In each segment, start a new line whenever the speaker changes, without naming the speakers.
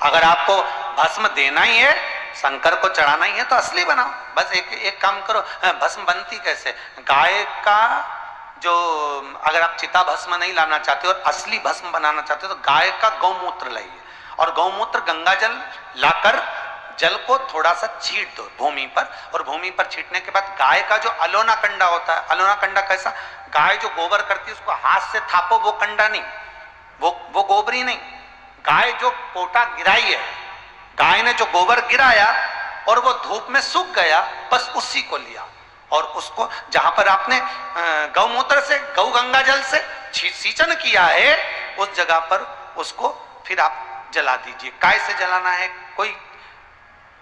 अगर आपको भस्म देना ही है, शंकर को चढ़ाना ही है, तो असली बनाओ। बस एक काम करो। भस्म बनती कैसे? गाय का जो, अगर आप चिता भस्म नहीं लाना चाहते और असली भस्म बनाना चाहते हो तो गाय का गौमूत्र लाइए, और गौमूत्र गंगा जल लाकर जल को थोड़ा सा छीट दो भूमि पर, और भूमि पर छीटने के बाद गाय का जो अलोना कंडा होता है, अलोना कंडा कैसा? गाय जो गोबर करती है उसको हाथ से थापो, वो कंडा नहीं, वो गोबरी नहीं। गाय जो पोटा गिराई है, गाय ने जो गोबर गिराया और वो धूप में सूख गया, बस उसी को लिया और उसको जहां पर आपने गौमूत्र से, गौ गंगा जल से सींचन किया है, उस जगह पर उसको फिर आप जला दीजिए। काय से जलाना है? कोई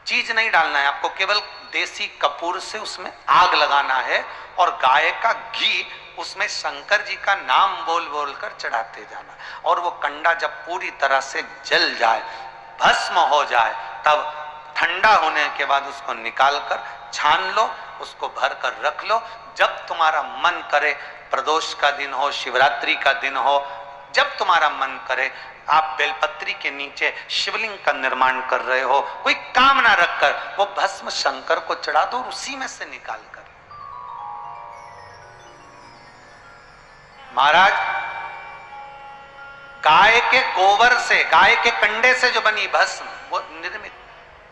चीज नहीं डालना है आपको, केवल देसी कपूर से उसमें आग लगाना है और गाय का घी उसमें शंकर जी का नाम बोल बोल कर चढ़ाते जाना। और वो कंडा जब पूरी तरह से जल जाए, भस्म हो जाए, तब ठंडा होने के बाद उसको निकाल कर छान लो, उसको भर कर रख लो। जब तुम्हारा मन करे, प्रदोष का दिन हो, शिवरात्रि का दिन हो, जब तुम्हारा मन करे, आप बेलपत्री के नीचे शिवलिंग का निर्माण कर रहे हो, कोई काम ना रखकर वो भस्म शंकर को चढ़ा दो और उसी में से निकाल कर। महाराज, गाय के गोबर से, गाय के कंडे से जो बनी भस्म, वो निर्मित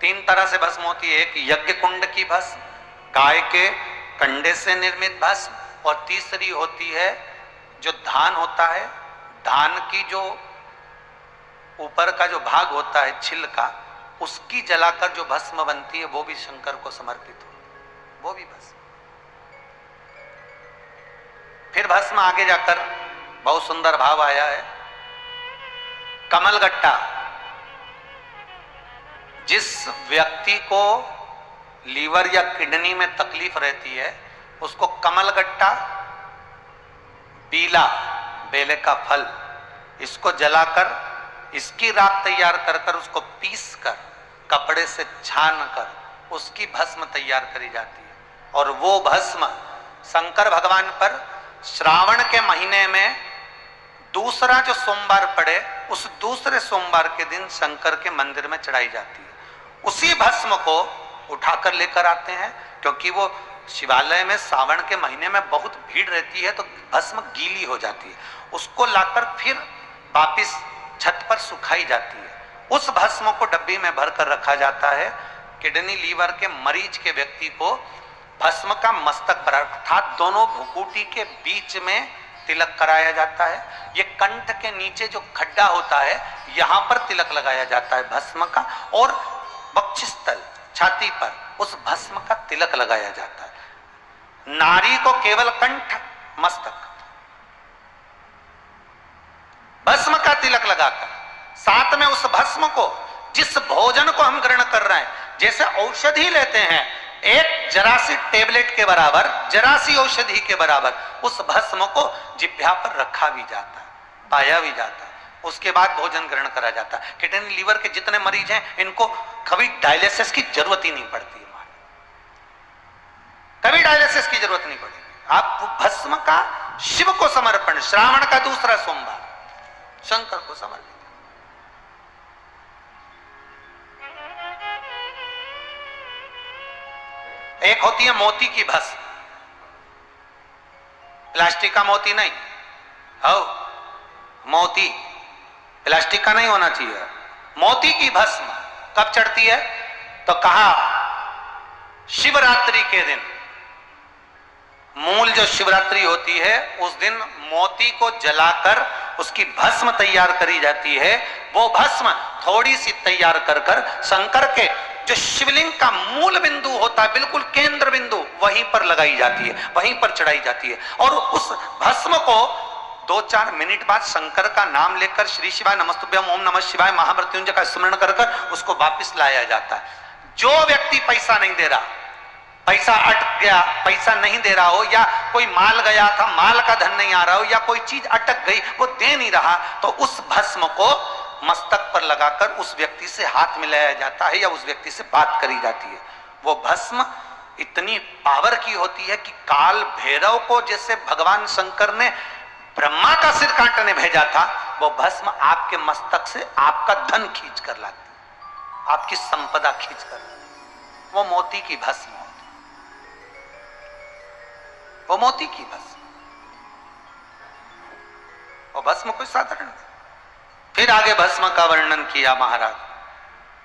3 तरह से भस्म होती है। एक यज्ञ कुंड की भस्म, गाय के कंडे से निर्मित भस्म, और तीसरी होती है जो धान होता है, धान की जो ऊपर का जो भाग होता है छिलका, उसकी जलाकर जो भस्म बनती है, वो भी शंकर को समर्पित हो, वो भी भस्म। फिर भस्म आगे जाकर बहुत सुंदर भाव आया है। कमलगट्टा, जिस व्यक्ति को लीवर या किडनी में तकलीफ रहती है, उसको कमलगट्टा, बीला, बेले का फल, इसको जलाकर, इसकी राख तैयार कर कर, उसको पीस कर, कपड़े से छान कर उसकी भस्म तैयार करी जाती है। और वो भस्म शंकर भगवान पर श्रावण के महीने में दूसरा जो सोमवार पड़े, उस दूसरे सोमवार के दिन शंकर के मंदिर में चढ़ाई जाती है। उसी भस्म को उठाकर लेकर आते हैं, क्योंकि वो शिवालय में सावन के महीने में बहुत भीड़ रहती है, तो भस्म गीली हो जाती है। उसको लाकर फिर वापिस छत पर सुखाई जाती है। उस भस्म को डब्बी में भरकर रखा जाता है। किडनी लीवर के मरीज के व्यक्ति को भस्म का मस्तक पर, अर्थात दोनों भुकुटी के बीच में तिलक कराया जाता है। ये कंठ के नीचे जो खड्डा होता है, यहां पर तिलक लगाया जाता है भस्म का, और बक्षस्थल, छाती पर उस भस्म का तिलक लगाया जाता है। नारी को केवल कंठ, मस्तक, भस्म का तिलक लगाकर, साथ में उस भस्म को, जिस भोजन को हम ग्रहण कर रहे हैं, जैसे औषधि लेते हैं, एक जरासी टेबलेट के बराबर, जरासी औषधि के बराबर उस भस्म को जिह्वा पर रखा भी जाता है, पाया भी जाता है। उसके बाद भोजन ग्रहण करा जाता है। किडनी लीवर के जितने मरीज हैं, इनको कभी डायलिसिस की जरूरत ही नहीं पड़ती है, कभी डायलिसिस की जरूरत नहीं पड़ेगी। आप भस्म का शिव को समर्पण, श्रावण का दूसरा सोमवार शंकर को समर्पित। एक होती है मोती की भस्म, प्लास्टिक का मोती नहीं, हो मोती, प्लास्टिक का नहीं होना चाहिए। मोती की भस्म कब चढ़ती है? तो कहा शिवरात्रि के दिन, मूल जो शिवरात्रि होती है उस दिन मोती को जलाकर उसकी भस्म तैयार करी जाती है। वो भस्म थोड़ी सी तैयार कर कर शंकर के जो शिवलिंग का मूल बिंदु होता है, बिल्कुल केंद्र बिंदु, वहीं पर लगाई जाती है, वहीं पर चढ़ाई जाती है। और उस भस्म को 2-4 मिनट बाद शंकर का नाम लेकर श्री शिवाय नमस्तुभ्यम, ओम नमः शिवाय, महामृत्युंजय का स्मरण कर कर उसको वापिस लाया जाता है। जो व्यक्ति पैसा नहीं दे रहा, पैसा अटक गया, पैसा नहीं दे रहा हो, या कोई माल गया था, माल का धन नहीं आ रहा हो, या कोई चीज अटक गई, वो दे नहीं रहा, तो उस भस्म को मस्तक पर लगाकर उस व्यक्ति से हाथ मिलाया जाता है या उस व्यक्ति से बात करी जाती है। वो भस्म इतनी पावर की होती है कि काल भैरव को जैसे भगवान शंकर ने ब्रह्मा का सिर काटने भेजा था, वो भस्म आपके मस्तक से आपका धन खींच कर लाती है। आपकी संपदा खींच कर, वो मोती की भस्म होती, वो मोती की भस्म, वो भस्म कोई साधारण नहीं। फिर आगे भस्म का वर्णन किया महाराज,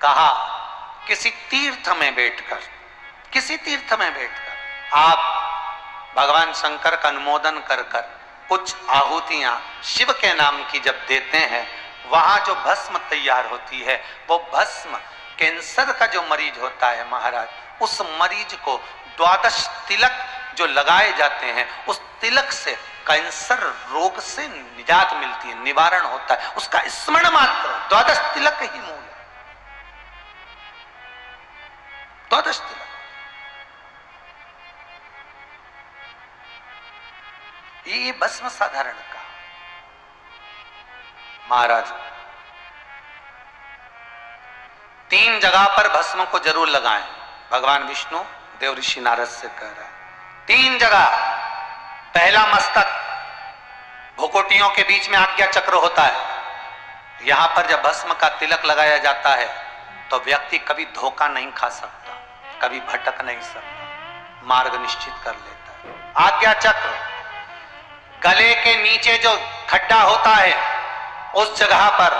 कहा किसी तीर्थ में बैठकर, किसी तीर्थ में बैठकर आप भगवान शंकर का अनुमोदन कर कर कुछ आहुतियां शिव के नाम की जब देते हैं, वहां जो भस्म तैयार होती है, वो भस्म कैंसर का जो मरीज होता है महाराज, उस मरीज को 12 तिलक जो लगाए जाते हैं, उस तिलक से कैंसर रोग से निजात मिलती है, निवारण होता है। उसका स्मरण मात्र 12 तिलक ही मूल है, 12 तिलक। ये भस्म साधारण का महाराज 3 जगह पर भस्म को जरूर लगाएं। भगवान विष्णु देव ऋषि नारद से कह रहा है 3 जगह। पहला मस्तक, भुकोटियों के बीच में आज्ञा चक्र होता है। यहां पर जब भस्म का तिलक लगाया जाता है तो व्यक्ति कभी धोखा नहीं खा सकता, कभी भटक नहीं सकता, मार्ग निश्चित कर लेता है। आज्ञा चक्र, गले के नीचे जो खड्डा होता है उस जगह पर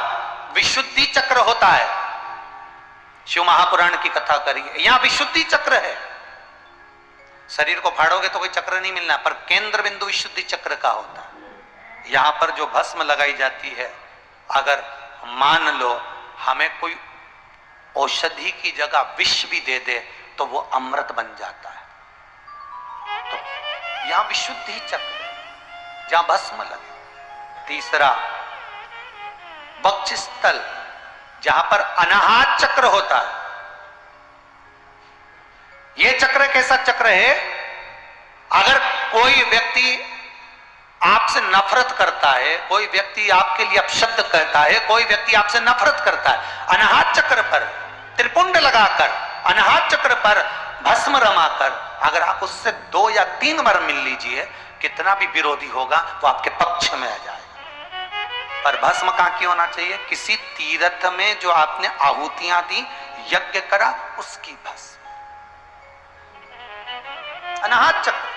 विशुद्धि चक्र होता है। शिव महापुराण की कथा करिए, यहां विशुद्धि चक्र है। शरीर को फाड़ोगे तो कोई चक्र नहीं मिलना, पर केंद्र बिंदु विशुद्धि चक्र का होता है। यहां पर जो भस्म लगाई जाती है, अगर मान लो हमें कोई औषधि की जगह विष भी दे दे तो वो अमृत बन जाता है। तो यहां विशुद्धि चक्र, जहां भस्म लगे। तीसरा, वक्षस्थल, जहां पर अनाहत चक्र होता है। यह चक्र कैसा चक्र है? अगर कोई व्यक्ति आपसे नफरत करता है, कोई व्यक्ति आपके लिए अपशब्द कहता है, कोई व्यक्ति आपसे नफरत करता है, अनाहत चक्र पर त्रिपुंड लगाकर, अनाहत चक्र पर भस्म रमाकर अगर आप उससे 2 या 3 बार मिल लीजिए, कितना भी विरोधी होगा वो आपके पक्ष में आ जाएगा। पर भस्म कहां की होना चाहिए? किसी तीर्थ में जो आपने आहुतियां दी, यज्ञ करा, उसकी भस्म। अनाहत चक्र,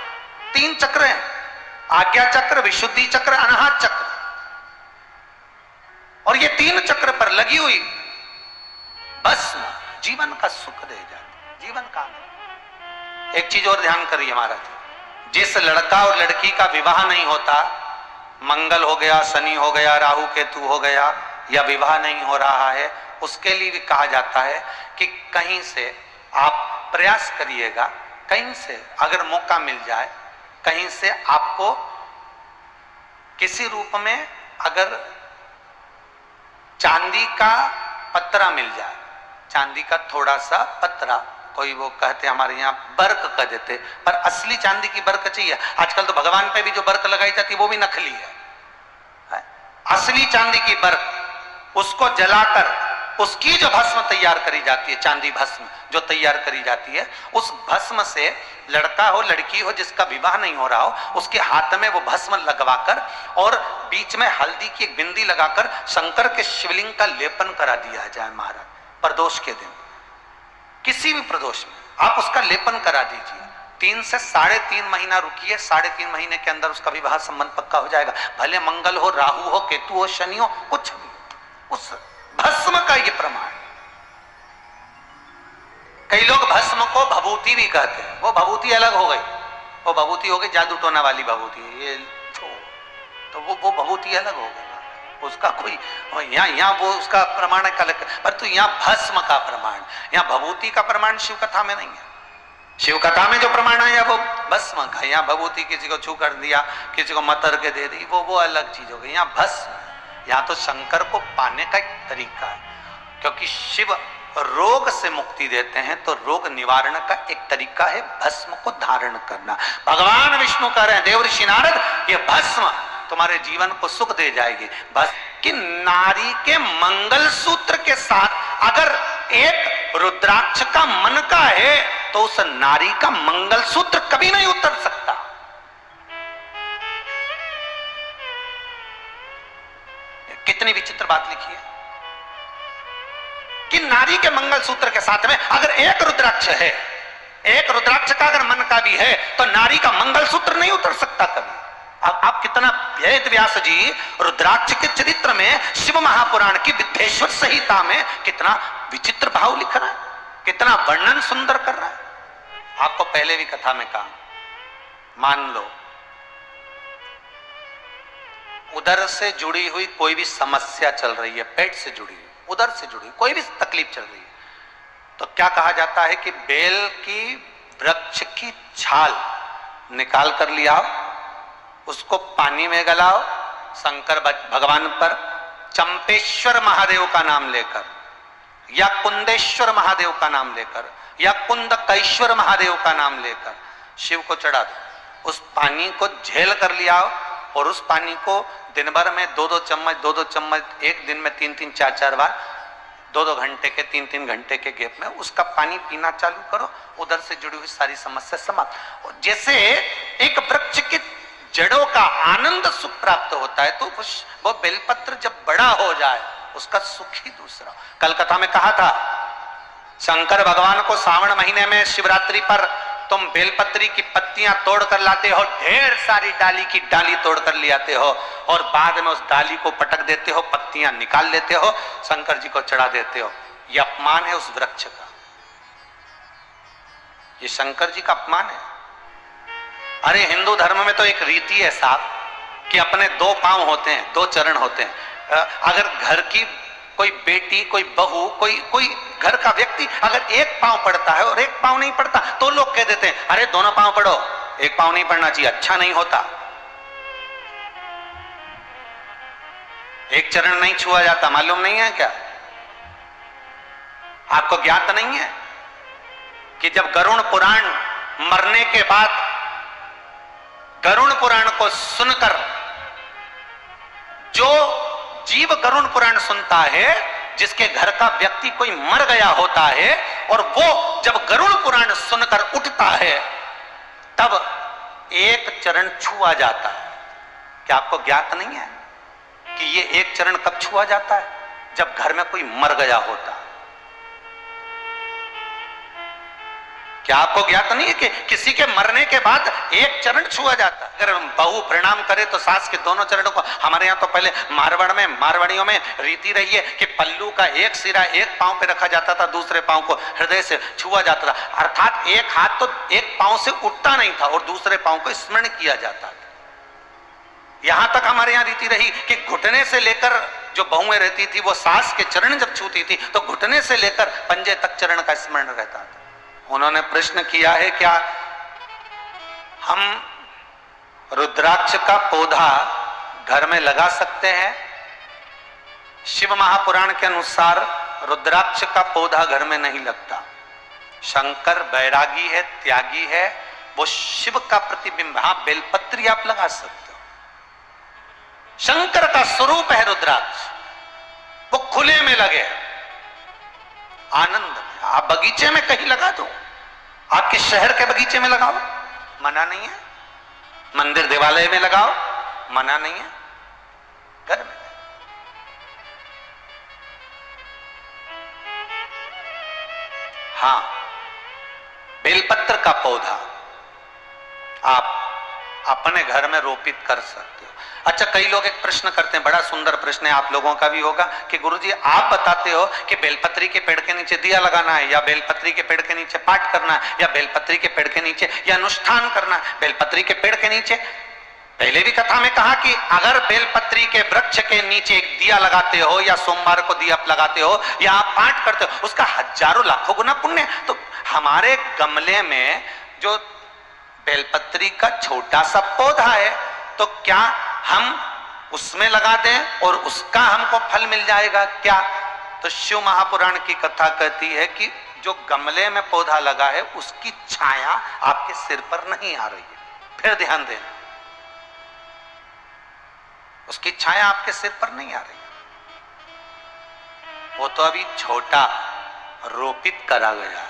3 चक्र हैं, आज्ञा चक्र, विशुद्धि चक्र, अनाहत चक्र। और ये 3 चक्र पर लगी हुई भस्म जीवन का सुख दे जाती, जीवन का। एक चीज और ध्यान करिए महाराज, जिस लड़का और लड़की का विवाह नहीं होता, मंगल हो गया, शनि हो गया, राहु केतु हो गया, या विवाह नहीं हो रहा है, उसके लिए भी कहा जाता है कि कहीं से आप प्रयास करिएगा, कहीं से अगर मौका मिल जाए, कहीं से आपको किसी रूप में अगर चांदी का पत्रा मिल जाए, चांदी का थोड़ा सा पत्रा, कोई वो कहते हमारे यहाँ बर्क कह देते, पर असली चांदी की बर्क चाहिए। आजकल तो भगवान पे भी जो बर्क लगाई जाती है वो भी नकली है। असली चांदी की बर्क, उसको जलाकर उसकी जो भस्म तैयार करी जाती है, चांदी भस्म जो तैयार करी जाती है, उस भस्म से लड़का हो लड़की हो जिसका विवाह नहीं हो रहा हो, उसके हाथ में वो भस्म लगवाकर और बीच में हल्दी की एक बिंदी लगाकर शंकर के शिवलिंग का लेपन करा दिया जाए महाराज। प्रदोष के दिन, किसी भी प्रदोष में आप उसका लेपन करा दीजिए। 3 से 3.5 महीना रुकिए, 3.5 महीने के अंदर उसका विवाह संबंध पक्का हो जाएगा। भले मंगल हो, राहु हो, केतु हो, शनि हो, कुछ भी, उस भस्म का ये प्रमाण। कई लोग भस्म को भभूति भी कहते हैं, वो भभूति अलग हो गई, वो भभूति हो गई जादू टोना वाली भभूति, ये तो वो भभूति अलग हो गई, उसका कोई यहाँ वो उसका प्रमाण अलग, पर तो यहाँ भस्म का प्रमाण, यहाँ भभूति का प्रमाण शिव कथा में नहीं है। शिव कथा में जो प्रमाण है वो भस्म का, यहाँ भभूति किसी को छू कर दिया, किसी को मतर के दे दी, वो अलग चीज हो गई। यहाँ भस्म, यहाँ तो शंकर को पाने का एक तरीका है, क्योंकि शिव रोग से मुक्ति देते हैं, तो रोग निवारण का एक तरीका है भस्म को धारण करना। भगवान विष्णु कह रहे हैं देव ऋषि नारद, ये भस्म तुम्हारे जीवन को सुख दे जाएगी। बस कि नारी के मंगल सूत्र के साथ अगर एक रुद्राक्ष का मन का है तो उस नारी का मंगल सूत्र कभी नहीं उतर सकता। कितनी विचित्र बात लिखी है कि नारी नारी के मंगलसूत्र के साथ में अगर एक रुद्राक्ष है, एक रुद्राक्ष का अगर मन का भी है, तो नारी का मंगलसूत्र नहीं उतर सकता कभी। अब आप कितना वेद व्यास जी रुद्राक्ष के चरित्र में शिव महापुराण की विद्येश्वर संहिता में कितना विचित्र भाव लिख रहा है, कितना वर्णन सुंदर कर रहा है। आपको पहले भी कथा में कहा, मान लो उदर से जुड़ी हुई कोई भी समस्या चल रही है, पेट से जुड़ी हुई, उदर से जुड़ी कोई भी तकलीफ चल रही है, तो क्या कहा जाता है कि बेल की वृक्ष की छाल निकाल कर लिया, उसको पानी में गलाओ, शंकर भगवान पर चंपेश्वर महादेव का नाम लेकर या कुंदेश्वर महादेव का नाम लेकर या कुंदकेश्वर महादेव का नाम लेकर शिव को चढ़ा दो। उस पानी को झेल कर लिया और उस पानी को दिन भर में 2-2 चम्मच, एक दिन में 3-3, 4-4 बार, 2-2 घंटे के 3-3 घंटे के गैप में उसका पानी पीना चालू करो, उधर से जुड़ी हुई सारी समस्या समाप्त। जैसे एक वृक्ष के जड़ों का आनंद सुख प्राप्त होता है, तो वो बेलपत्र जब बड़ा हो जाए उसका सुख ही दूसरा। कल कथा में कहा था, शंकर भगवान को सावन महीने में शिवरात्रि पर तुम बेलपत्री की पत्तियां तोड़ कर लाते हो, ढेर सारी डाली की डाली तोड़ कर ले आते हो और बाद में उस डाली को पटक देते हो, पत्तियां निकाल लेते हो, शंकर जी को चढ़ा देते हो। यह अपमान है उस वृक्ष का, ये शंकर जी का अपमान है। अरे हिंदू धर्म में तो एक रीति है साहब कि अपने 2 पांव होते हैं, 2 चरण होते हैं। अगर घर की कोई बेटी, कोई बहू, कोई घर का व्यक्ति अगर एक पांव पड़ता है और एक पांव नहीं पड़ता, तो लोग कह देते हैं अरे दोनों पांव पढ़ो, एक पांव नहीं पढ़ना चाहिए, अच्छा नहीं होता, एक चरण नहीं छुआ जाता। मालूम नहीं है क्या? आपको ज्ञात नहीं है कि जब गरुड़ पुराण मरने के बाद गरुड़ पुराण को सुनकर जो जीव गरुड़ पुराण सुनता है, जिसके घर का व्यक्ति कोई मर गया होता है और वो जब गरुड़ पुराण सुनकर उठता है, तब एक चरण छुआ जाता है। क्या आपको ज्ञात नहीं है कि ये एक चरण कब छुआ जाता है? जब घर में कोई मर गया होता है। क्या आपको ज्ञात नहीं है कि किसी के मरने के बाद एक चरण छुआ जाता है? अगर बहू प्रणाम करे तो सास के दोनों चरणों को, हमारे यहाँ तो पहले मारवाड़ियों में रीति रही है कि पल्लू का एक सिरा एक पांव पे रखा जाता था, दूसरे पांव को हृदय से छुआ जाता था, अर्थात एक हाथ तो एक पांव से उठता नहीं था और दूसरे पांव को स्मरण किया जाता था। यहां तक हमारे यहाँ रीति रही कि घुटने से लेकर जो बहुएं रहती थी वो सास के चरण जब छूती थी तो घुटने से लेकर पंजे तक चरण का स्मरण रहता था। उन्होंने प्रश्न किया है, क्या हम रुद्राक्ष का पौधा घर में लगा सकते हैं? शिव महापुराण के अनुसार रुद्राक्ष का पौधा घर में नहीं लगता। शंकर बैरागी है, त्यागी है, वो शिव का प्रतिबिंब। हाँ, बेलपत्री आप लगा सकते हो, शंकर का स्वरूप है रुद्राक्ष, वो खुले में लगे, आनंद में। आप बगीचे में कहीं लगा दो, आपके शहर के बगीचे में लगाओ, मना नहीं है। मंदिर देवालय में लगाओ, मना नहीं है। घर में हाँ, बेलपत्र का पौधा आप अपने घर में रोपित कर सकते हो। अच्छा, कई लोग एक प्रश्न करते हैं, बड़ा सुंदर प्रश्न है, आप लोगों का भी होगा कि गुरुजी आप बताते हो कि बेलपत्री के पेड़ के नीचे दिया लगाना है, या बेलपत्री के पेड़ के नीचे पाठ करना है, या बेलपत्री के पेड़ के नीचे या अनुष्ठान करना है। बेलपत्री के पेड़ के नीचे पहले भी कथा में कहा कि अगर बेलपत्री के वृक्ष के नीचे एक दिया लगाते हो या सोमवार को दिया लगाते हो या आप पाठ करते हो, उसका हजारों लाखों गुना पुण्य। तो हमारे गमले में जो बेलपत्री का छोटा सा पौधा है, तो क्या हम उसमें लगा दें और उसका हमको फल मिल जाएगा क्या? तो शिव महापुराण की कथा कहती है कि जो गमले में पौधा लगा है उसकी छाया आपके सिर पर नहीं आ रही है। फिर ध्यान देना, उसकी छाया आपके सिर पर नहीं आ रही, वो तो अभी छोटा रोपित करा गया।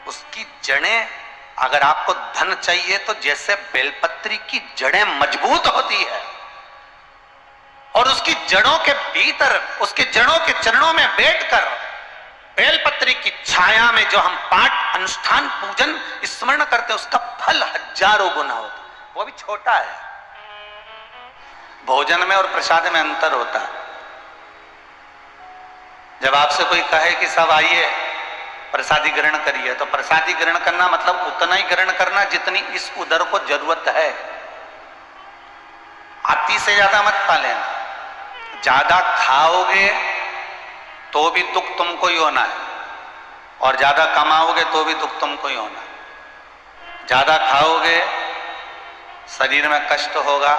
उसकी जड़ें, अगर आपको धन चाहिए तो जैसे बेलपत्री की जड़ें मजबूत होती है और उसकी जड़ों के भीतर, उसके जड़ों के चरणों में बैठकर बेलपत्री गायत्री की छाया में जो हम पाठ अनुष्ठान पूजन स्मरण करते हैं उसका फल हजारों गुना होता है, वो भी छोटा है। भोजन में और प्रसाद में अंतर होता है। जब आपसे कोई कहे कि सब आइए प्रसादी ग्रहण करिए, तो प्रसादी ग्रहण करना मतलब उतना ही ग्रहण करना जितनी इस उदर को जरूरत है। अति से ज्यादा मत पा लेना। ज्यादा खाओगे तो भी दुख तुमको ही होना है, और ज्यादा कमाओगे तो भी दुख तुमको ही होना है। ज्यादा खाओगे शरीर में कष्ट होगा,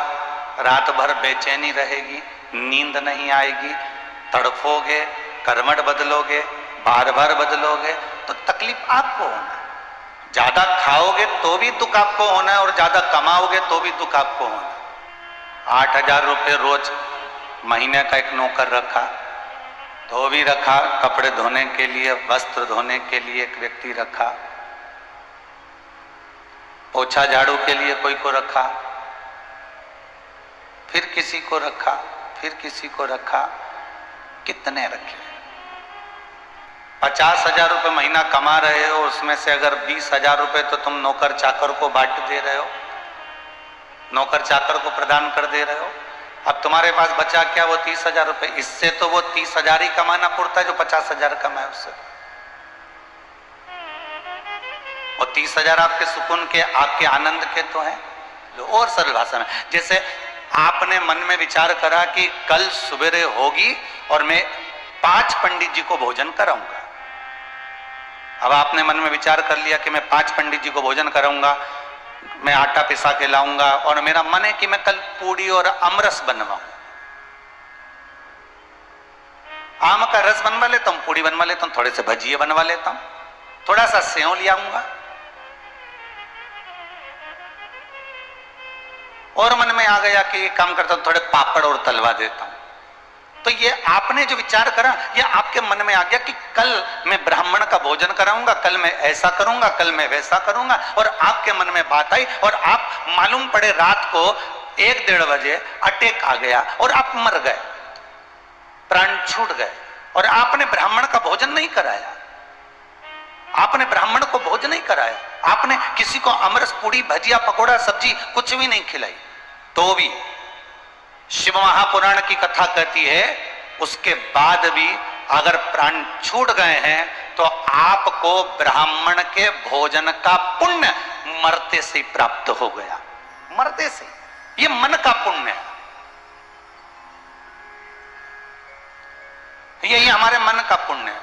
रात भर बेचैनी रहेगी, नींद नहीं आएगी, तड़फोगे, करवट बदलोगे, बार बार बदलोगे, तो तकलीफ आपको होना है। ज्यादा खाओगे तो भी दुख आपको होना है, और ज्यादा कमाओगे तो भी दुख आपको होना है। 8,000 रुपये रोज महीने का एक नौकर रखा, धोबी रखा, कपड़े धोने के लिए, वस्त्र धोने के लिए एक व्यक्ति रखा, पोछा झाड़ू के लिए कोई को रखा, फिर किसी को रखा, फिर किसी को रखा। कितने रखे? 50,000 रुपये महीना कमा रहे हो, उसमें से अगर 20,000 रुपये तो तुम नौकर चाकर को बांट दे रहे हो, नौकर चाकर को प्रदान कर दे रहे हो। अब तुम्हारे पास बचा क्या? वो 30,000 रुपये। इससे तो वो 30,000 ही कमाना पड़ता है जो 50,000 कमाए उससे। और 30,000 आपके सुकून के, आपके आनंद के तो हैं। और सरल भाषा में, जैसे आपने मन में विचार करा कि कल सवेरे होगी और मैं 5 पंडित जी को भोजन कराऊंगा। अब आपने मन में विचार कर लिया कि मैं 5 पंडित जी को भोजन कराऊंगा, मैं आटा पिसा के लाऊंगा, और मेरा मन है कि मैं कल पूड़ी और अमरस बनवाऊं। आम का रस बनवा लेता हूं, पूड़ी बनवा लेता हूं, थोड़े से भजिए बनवा लेता हूं, थोड़ा सा सेव ले आऊंगा, और मन में आ गया कि ये काम करता हूं, थोड़े पापड़ और तलवा देता हूं। तो ये आपने जो विचार करा, ये आपके मन में आ गया कि कल मैं ब्राह्मण का भोजन कराऊंगा, कल मैं ऐसा करूंगा, कल मैं वैसा करूंगा, और आपके मन में बात आई, और आप मालूम पड़े रात को 1-1:30 बजे अटैक आ गया और आप मर गए, प्राण छूट गए, और आपने ब्राह्मण का भोजन नहीं कराया, आपने ब्राह्मण को भोजन नहीं कराया, आपने किसी को अमरस, पूड़ी, भजिया, पकोड़ा, सब्जी कुछ भी नहीं खिलाई, तो भी शिव महापुराण की कथा कहती है उसके बाद भी अगर प्राण छूट गए हैं तो आपको ब्राह्मण के भोजन का पुण्य मरते से प्राप्त हो गया। मरते से, ये मन का पुण्य है, यही हमारे मन का पुण्य है।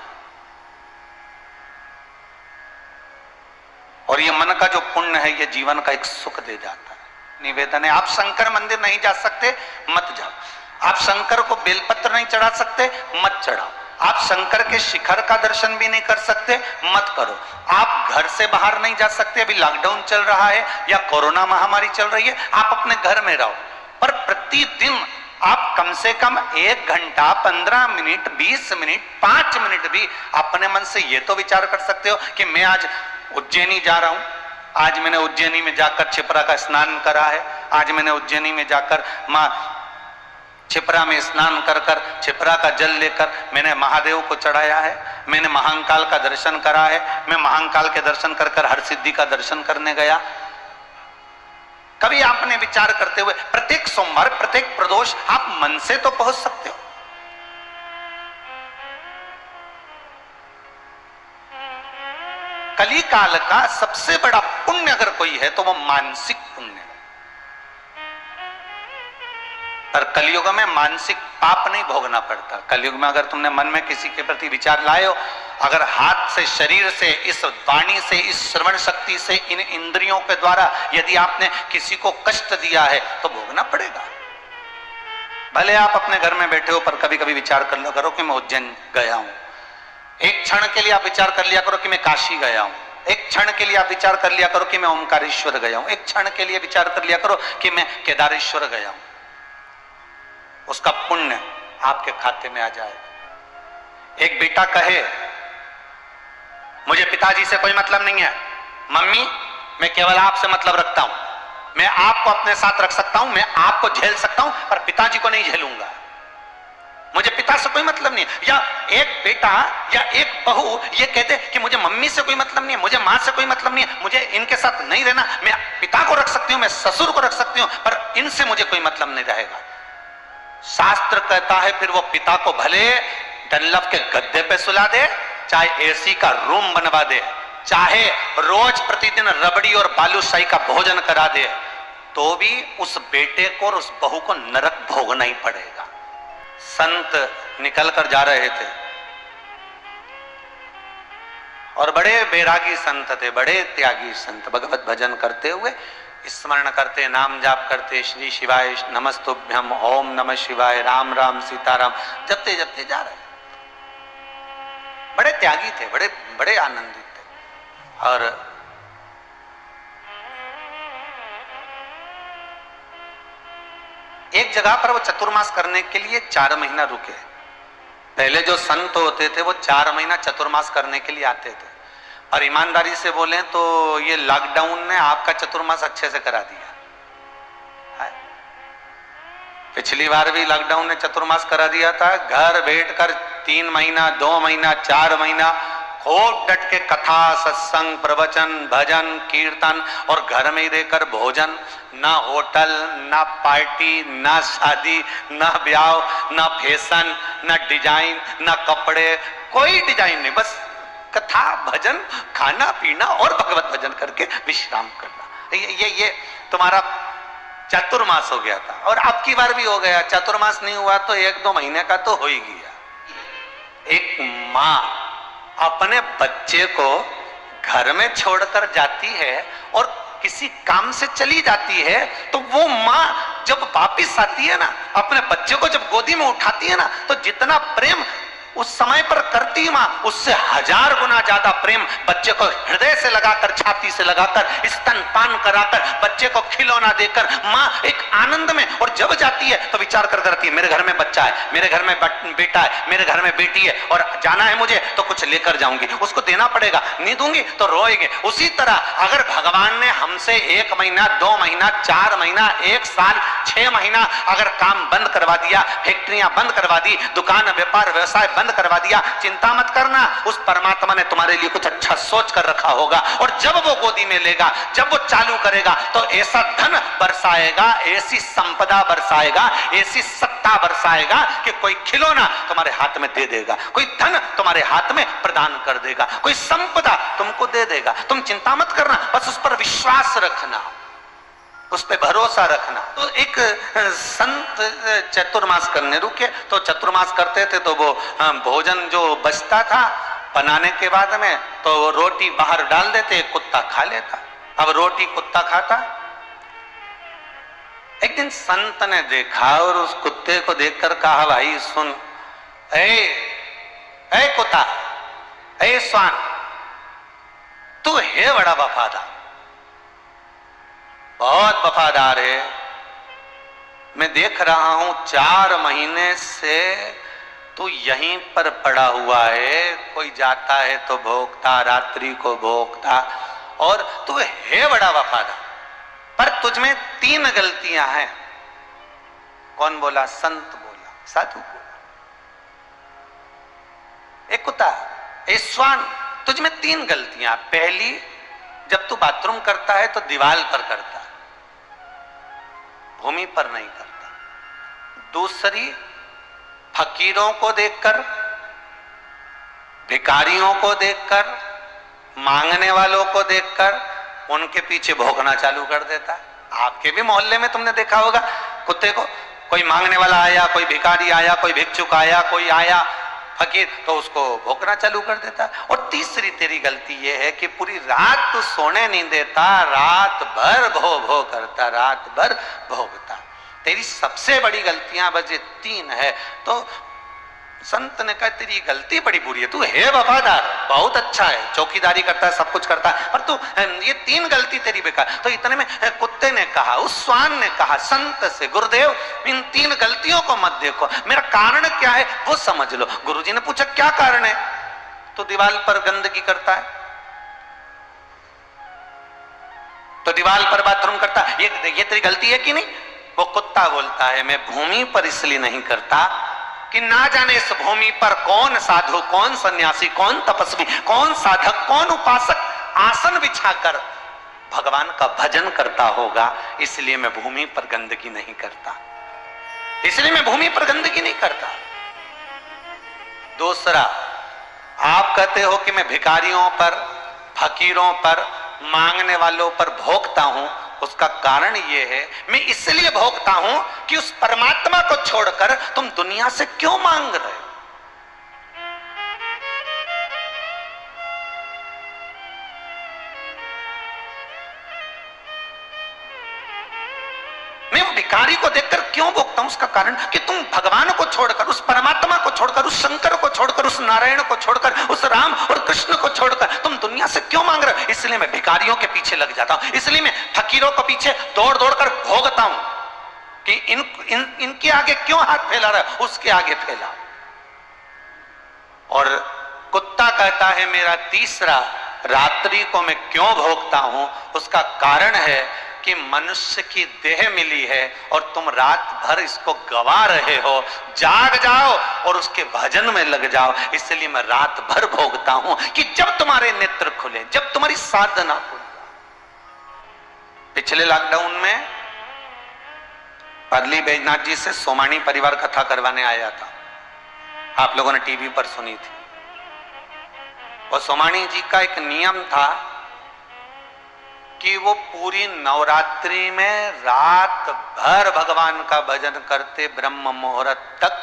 और ये मन का जो पुण्य है ये जीवन का एक सुख दे जाता है। निवेदन है, आप शंकर मंदिर नहीं जा सकते, मत जाओ। आप शंकर को बेलपत्र नहीं चढ़ा सकते, मत चढ़ाओ। आप शंकर के शिखर का दर्शन भी नहीं कर सकते, मत करो। आप घर से बाहर नहीं जा सकते, अभी लॉकडाउन चल रहा है या कोरोना महामारी चल रही है, आप अपने घर में रहो, पर प्रतिदिन आप कम से कम 1 घंटा, 15 मिनट, 20 मिनट, 5 मिनट भी अपने मन से ये तो विचार कर सकते हो कि मैं आज उज्जैनी जा रहा हूं, आज मैंने उज्जैनी में जाकर छिपरा का स्नान करा है, आज मैंने उज्जैनी में जाकर मां छिपरा में स्नान कर कर छिपरा का जल लेकर मैंने महादेव को चढ़ाया है, मैंने महाकाल का दर्शन करा है, मैं महाकाल के दर्शन कर कर हर सिद्धि का दर्शन करने गया। कभी आपने विचार करते हुए प्रत्येक सोमवार, प्रत्येक प्रदोष आप मन से तो पहुंच सकते हो। कली काल का सबसे बड़ा पुण्य अगर कोई है तो वो मानसिक पुण्य है। पर कलयुग में मानसिक पाप नहीं भोगना पड़ता। कलयुग में अगर तुमने मन में किसी के प्रति विचार लाए हो, अगर हाथ से, शरीर से, इस वाणी से, इस श्रवण शक्ति से, इन इंद्रियों के द्वारा यदि आपने किसी को कष्ट दिया है तो भोगना पड़ेगा। भले आप अपने घर में बैठे हो, पर कभी कभी विचार कर लो करो कि मैं उज्जैन गया हूं। एक क्षण के लिए आप विचार कर लिया करो कि मैं काशी गया हूं। एक क्षण के लिए आप विचार कर लिया करो कि मैं ओमकारेश्वर गया हूं। एक क्षण के लिए विचार कर लिया करो कि मैं केदारेश्वर गया हूं। उसका पुण्य आपके खाते में आ जाएगा। एक बेटा कहे मुझे पिताजी से कोई मतलब नहीं है, मम्मी मैं केवल आपसे मतलब रखता हूं, मैं आपको अपने साथ रख सकता हूं, मैं आपको झेल सकता हूं, पर पिताजी को नहीं झेलूंगा। मुझे पिता से कोई मतलब नहीं है। या एक बेटा या एक बहू ये कहते कि मुझे मम्मी से कोई मतलब नहीं है, मुझे मां से कोई मतलब नहीं है, मुझे इनके साथ नहीं रहना, मैं पिता को रख सकती हूं, मैं ससुर को रख सकती हूं, पर इनसे मुझे कोई मतलब नहीं रहेगा। शास्त्र कहता है फिर वो पिता को भले डनलप के गद्दे पे सुला दे, चाहे एसी का रूम बनवा दे, चाहे रोज प्रतिदिन रबड़ी और बालूशाही का भोजन करा दे, तो भी उस बेटे को और उस बहू को नरक भोगना ही पड़ेगा। संत निकल कर जा रहे थे और बड़े बैरागी संत थे, बड़े त्यागी संत, भगवत भजन करते हुए स्मरण करते, नाम जाप करते, श्री शिवाय नमस्तुभ्यम, ओम नमः शिवाय, राम राम सीताराम जपते जपते जा रहे। बड़े त्यागी थे, बड़े बड़े आनंदित थे। और एक जगह पर वो चतुर्मास करने के लिए 4 महीना रुके। पहले जो संत होते थे वो 4 महीना चतुर्मास करने के लिए आते थे, और ईमानदारी से बोलें तो ये लॉकडाउन ने आपका चतुर्मास अच्छे से करा दिया। पिछली बार भी लॉकडाउन ने चतुर्मास करा दिया था। घर बैठकर 3 महीना, 2 महीना, 4 महीना खूब डट के कथा, सत्संग, प्रवचन, भजन, कीर्तन, और घर में ही रहकर भोजन, ना होटल, ना पार्टी, ना शादी, ना ब्याह, ना फैशन, ना डिजाइन, ना कपड़े, कोई डिजाइन नहीं, बस कथा, भजन, खाना पीना और भगवत भजन करके विश्राम करना। ये तुम्हारा चतुर्मास हो गया था। और अब की बार भी हो गया। चतुर्मास नहीं हुआ तो 1-2 महीने का तो हो ही गया। एक माँ अपने बच्चे को घर में छोड़कर जाती है और किसी काम से चली जाती है, तो वो माँ जब वापिस आती है ना, अपने बच्चे को जब गोदी में उठाती है ना, तो जितना प्रेम उस समय पर करती माँ, उससे 1000 गुना ज्यादा प्रेम बच्चे को हृदय से लगाकर, छाती से लगाकर, स्तनपान कराकर, बच्चे को खिलौना देकर माँ एक आनंद में। और जब जाती है तो विचार कर करती है, मेरे घर में बच्चा है, मेरे घर में बेटा है, मेरे घर में बेटी है, और जाना है मुझे तो कुछ लेकर जाऊंगी, उसको देना पड़ेगा, नहीं दूंगी तो रोएंगे। उसी तरह अगर भगवान ने हमसे 1 महीना, 2 महीना, 4 महीना, 1 साल, 6 महीना अगर काम बंद करवा दिया, फैक्ट्रियां बंद करवा दी, दुकान, व्यापार, व्यवसाय बंद करवा दिया, चिंता मत करना, उस परमात्मा ने तुम्हारे लिए कुछ अच्छा सोच कर रखा होगा। और जब वो गोदी में लेगा, जब वो चालू करेगा, तो ऐसा धन बरसाएगा, ऐसी संपदा बरसाएगा, ऐसी सत्ता बरसाएगा कि कोई खिलौना तुम्हारे हाथ में दे देगा, कोई धन तुम्हारे हाथ में प्रदान कर देगा, कोई संपदा तुमको दे देगा। तुम चिंता मत करना, बस उस पर विश्वास रखना, उस पे भरोसा रखना। तो एक संत चतुर्मास करने रुके, तो चतुर्मास करते थे तो वो भोजन जो बचता था बनाने के बाद में, तो वो रोटी बाहर डाल देते, कुत्ता खा लेता। अब रोटी कुत्ता खाता। एक दिन संत ने देखा और उस कुत्ते को देखकर कहा, भाई सुन, ए कुत्ता, ए स्वान, तू है बड़ा वफादार, बहुत वफादार है, मैं देख रहा हूं 4 महीने से तू यहीं पर पड़ा हुआ है, कोई जाता है तो भोगता, रात्रि को भोगता, और तू है बड़ा वफादार, पर तुझमें 3 गलतियां हैं। कौन बोला? संत बोला, साधु बोला। एक कुत्ता, एक श्वान, तुझमें 3 गलतियां। पहली, जब तू बाथरूम करता है तो दीवार पर करता है, भूमि पर नहीं करता। दूसरी, फकीरों को देखकर, भिखारियों को देखकर, मांगने वालों को देखकर उनके पीछे भौंकना चालू कर देता। आपके भी मोहल्ले में तुमने देखा होगा कुत्ते को, कोई मांगने वाला आया, कोई भिखारी आया, कोई भिक्षुक आया, कोई आया फकीर, तो उसको भौंकना चालू कर देता। और तीसरी तेरी गलती ये है कि पूरी रात तू सोने नहीं देता, रात भर भो भो करता, रात भर भोगता। तेरी सबसे बड़ी गलतियां बस ये 3 है। तो संत ने कहा, तेरी गलती बड़ी बुरी है, तू है वफादार, बहुत अच्छा है, चौकीदारी करता है, सब कुछ करता है, पर तू ये 3 गलती तेरी बेकार। तो इतने में कुत्ते ने कहा, उस श्वान ने कहा संत से, गुरुदेव इन 3 गलतियों को मत देखो, मेरा कारण क्या है वो समझ लो। गुरुजी ने पूछा, क्या कारण है? तो दीवार पर गंदगी करता है, तो दीवार पर बाथरूम करता है, ये तेरी गलती है कि नहीं? वो कुत्ता बोलता है, मैं भूमि पर इसलिए नहीं करता कि ना जाने इस भूमि पर कौन साधु, कौन सन्यासी, कौन तपस्वी, कौन साधक, कौन उपासक आसन बिछाकर भगवान का भजन करता होगा। इसलिए मैं भूमि पर गंदगी नहीं करता, इसलिए मैं भूमि पर गंदगी नहीं करता। दूसरा, आप कहते हो कि मैं भिखारियों पर, फकीरों पर, मांगने वालों पर भोगता हूं। उसका कारण यह है, मैं इसलिए भोगता हूं कि उस परमात्मा को छोड़कर तुम दुनिया से क्यों मांग रहे हो। मैं वो भिखारी को देखकर क्यों भोगता हूं, उसका कारण कि तुम भगवान को छोड़कर, उस परमात्मा को छोड़कर, उस शंकर को छोड़कर, उस नारायण को छोड़कर, उस राम और कृष्ण को छोड़कर तुम दुनिया से क्यों मांग रहे हो। इसलिए मैं भिखारियों के पीछे लग जाता हूं, इसलिए मैं फकीरों के पीछे दौड़ दौड़ कर भोगता हूं कि इनके आगे क्यों हाथ फैला रहा है, उसके आगे फैला। और कुत्ता कहता है मेरा तीसरा, रात्रि को मैं क्यों भोगता हूं, उसका कारण है कि मनुष्य की देह मिली है और तुम रात भर इसको गवा रहे हो। जाग जाओ और उसके भजन में लग जाओ। इसलिए मैं रात भर भोगता हूं कि जब तुम्हारे नेत्र खुले, जब तुम्हारी साधना खुले। पिछले लॉकडाउन में परली बैजनाथ जी से सोमानी परिवार कथा करवाने आया था, आप लोगों ने टीवी पर सुनी थी। और सोमानी जी का एक नियम था कि वो पूरी नवरात्रि में रात भर भगवान का भजन करते ब्रह्म मुहूर्त तक।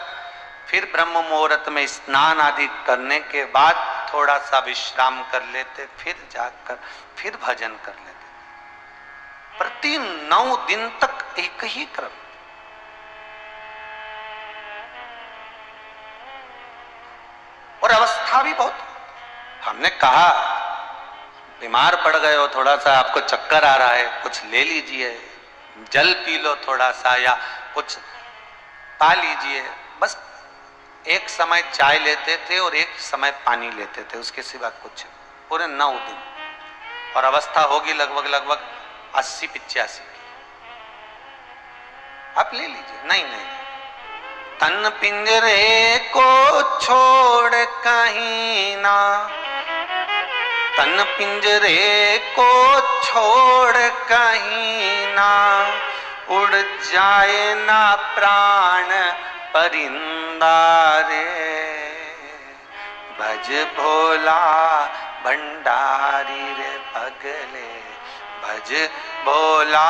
फिर ब्रह्म मुहूर्त में स्नान आदि करने के बाद थोड़ा सा विश्राम कर लेते, फिर जाकर फिर भजन कर लेते। प्रति 9 दिन तक एक ही क्रम। और अवस्था भी बहुत, हमने कहा बीमार पड़ गए हो, थोड़ा सा आपको चक्कर आ रहा है, कुछ ले लीजिए, जल पी लो थोड़ा सा, या कुछ पा लीजिए। बस एक समय चाय लेते थे और एक समय पानी लेते थे, उसके सिवा कुछ। पूरे 9 दिन। और अवस्था होगी लगभग 80-85 की। आप ले लीजिए। नहीं, तन पिंजरे को छोड़ कहीं ना, तन पिंजरे को छोड़ कहीं ना, उड़ जाए ना प्राण परिंदा रे। भज भोला भंडारी रे पगले, भज भोला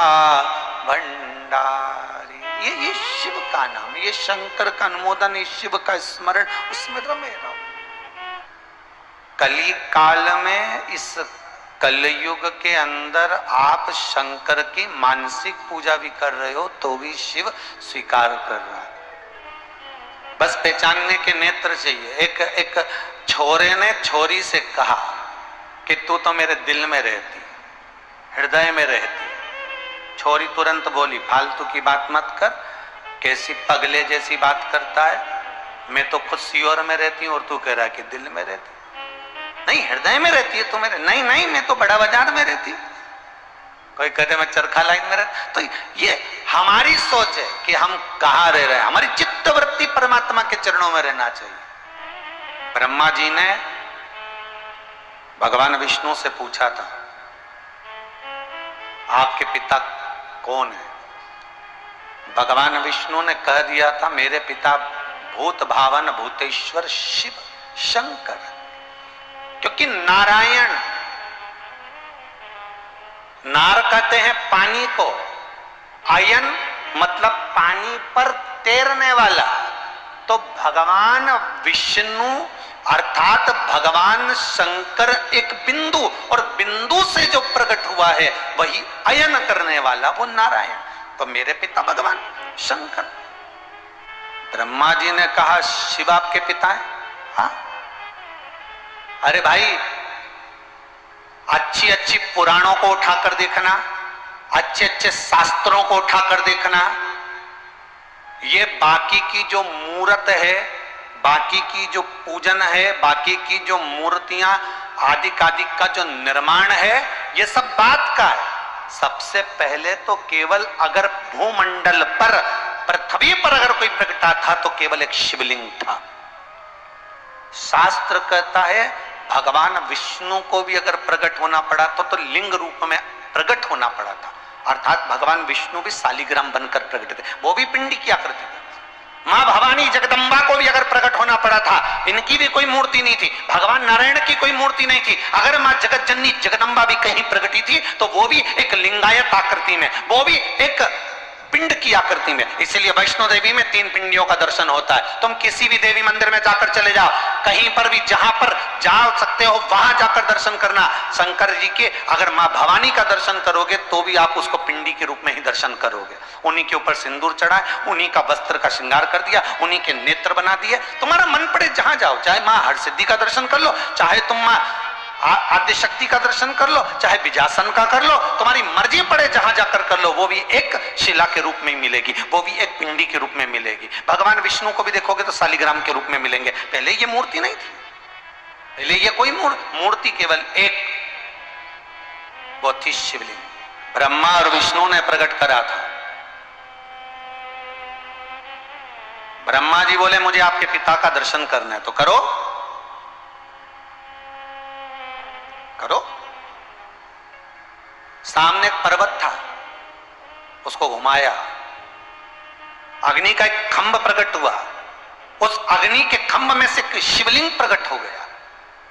भंडारी। ये शिव का नाम, ये शंकर का अनुमोदन, ये शिव का स्मरण, उसमें रमे रहो। कली काल में, इस कलयुग के अंदर आप शंकर की मानसिक पूजा भी कर रहे हो तो भी शिव स्वीकार कर रहा है। बस पहचानने के नेत्र चाहिए। एक छोरे ने छोरी से कहा कि तू तो मेरे दिल में रहती, हृदय में रहती। छोरी तुरंत बोली, फालतू की बात मत कर, कैसी पगले जैसी बात करता है, मैं तो खुद सियोर में रहती हूँ और तू कह रहा है कि दिल में रहती। नहीं, हृदय में रहती है तू मेरे। नहीं, मैं तो बड़ा बाजार में रहती। कोई कहते मैं चरखा लाइन में रहती। तो ये हमारी सोच है कि हम कहाँ रह रहे हैं। हमारी चित्तवृत्ति परमात्मा के चरणों में रहना चाहिए। ब्रह्मा जी ने भगवान विष्णु से पूछा था, आपके पिता कौन है? भगवान विष्णु ने कह दिया था, मेरे पिता भूत भावन भूतेश्वर शिव शंकर। क्योंकि नारायण, नार कहते हैं पानी को, अयन मतलब पानी पर तैरने वाला। तो भगवान विष्णु अर्थात भगवान शंकर एक बिंदु, और बिंदु से जो प्रकट हुआ है वही अयन करने वाला, वो नारायण। तो मेरे पिता भगवान शंकर। ब्रह्मा जी ने कहा शिव आपके पिता है? हाँ। अरे भाई, अच्छी अच्छी पुराणों को उठाकर देखना, अच्छे अच्छे शास्त्रों को उठाकर देखना। ये बाकी की जो मूर्त है, बाकी की जो पूजन है, बाकी की जो मूर्तियां आदि का जो निर्माण है, ये सब बात का है। सबसे पहले तो केवल अगर भूमंडल पर पृथ्वी पर अगर कोई प्रगटा था तो केवल एक शिवलिंग था। शास्त्र कहता है भगवान विष्णु को भी अगर प्रकट होना पड़ा तो लिंग रूप में प्रकट होना पड़ा था, अर्थात भगवान विष्णु भी शालिग्राम बनकर प्रकट थे, वो भी पिंडी की आकृति थी। मां भवानी जगदम्बा को भी अगर प्रकट होना पड़ा था, इनकी भी कोई मूर्ति नहीं थी, भगवान नारायण की कोई मूर्ति नहीं थी। अगर मां जगत जननी जगदम्बा भी कहीं प्रकटी थी तो वो भी एक लिंगायत आकृति में, वो भी एक पिंड की आकृति में। इसलिए वैष्णो देवी में 3 पिंडियों का दर्शन होता है। तुम किसी भी देवी मंदिर में जाकर चले जाओ, कहीं पर भी जहां पर जा सकते हो वहां जाकर दर्शन करना। शंकर जी के अगर मां भवानी का दर्शन करोगे तो भी आप उसको पिंडी के रूप में ही दर्शन करोगे। उन्हीं के ऊपर सिंदूर चढ़ा है, उन्हीं का वस्त्र का श्रृंगार कर दिया, उन्हीं के नेत्र बना दिए। तुम्हारा मन पड़े जहां जाओ, चाहे मां हरसिद्धि का दर्शन कर लो, चाहे तुम मां आद्य शक्ति का दर्शन कर लो, चाहे विजासन का कर लो, तुम्हारी मर्जी पड़े जहां जाकर कर लो, वो भी एक शिला के रूप में मिलेगी, वो भी एक पिंडी के रूप में मिलेगी। भगवान विष्णु को भी देखोगे तो शालिग्राम के रूप में मिलेंगे। पहले ये मूर्ति नहीं थी, पहले ये कोई मूर्ति केवल एक, वो थी शिवलिंग। ब्रह्मा और विष्णु ने प्रकट करा था। ब्रह्मा जी बोले मुझे आपके पिता का दर्शन करना है, तो करो करो। सामने एक पर्वत था, उसको घुमाया, अग्नि का एक खंभ प्रकट हुआ, उस अग्नि के खंभ में से शिवलिंग प्रकट हो गया।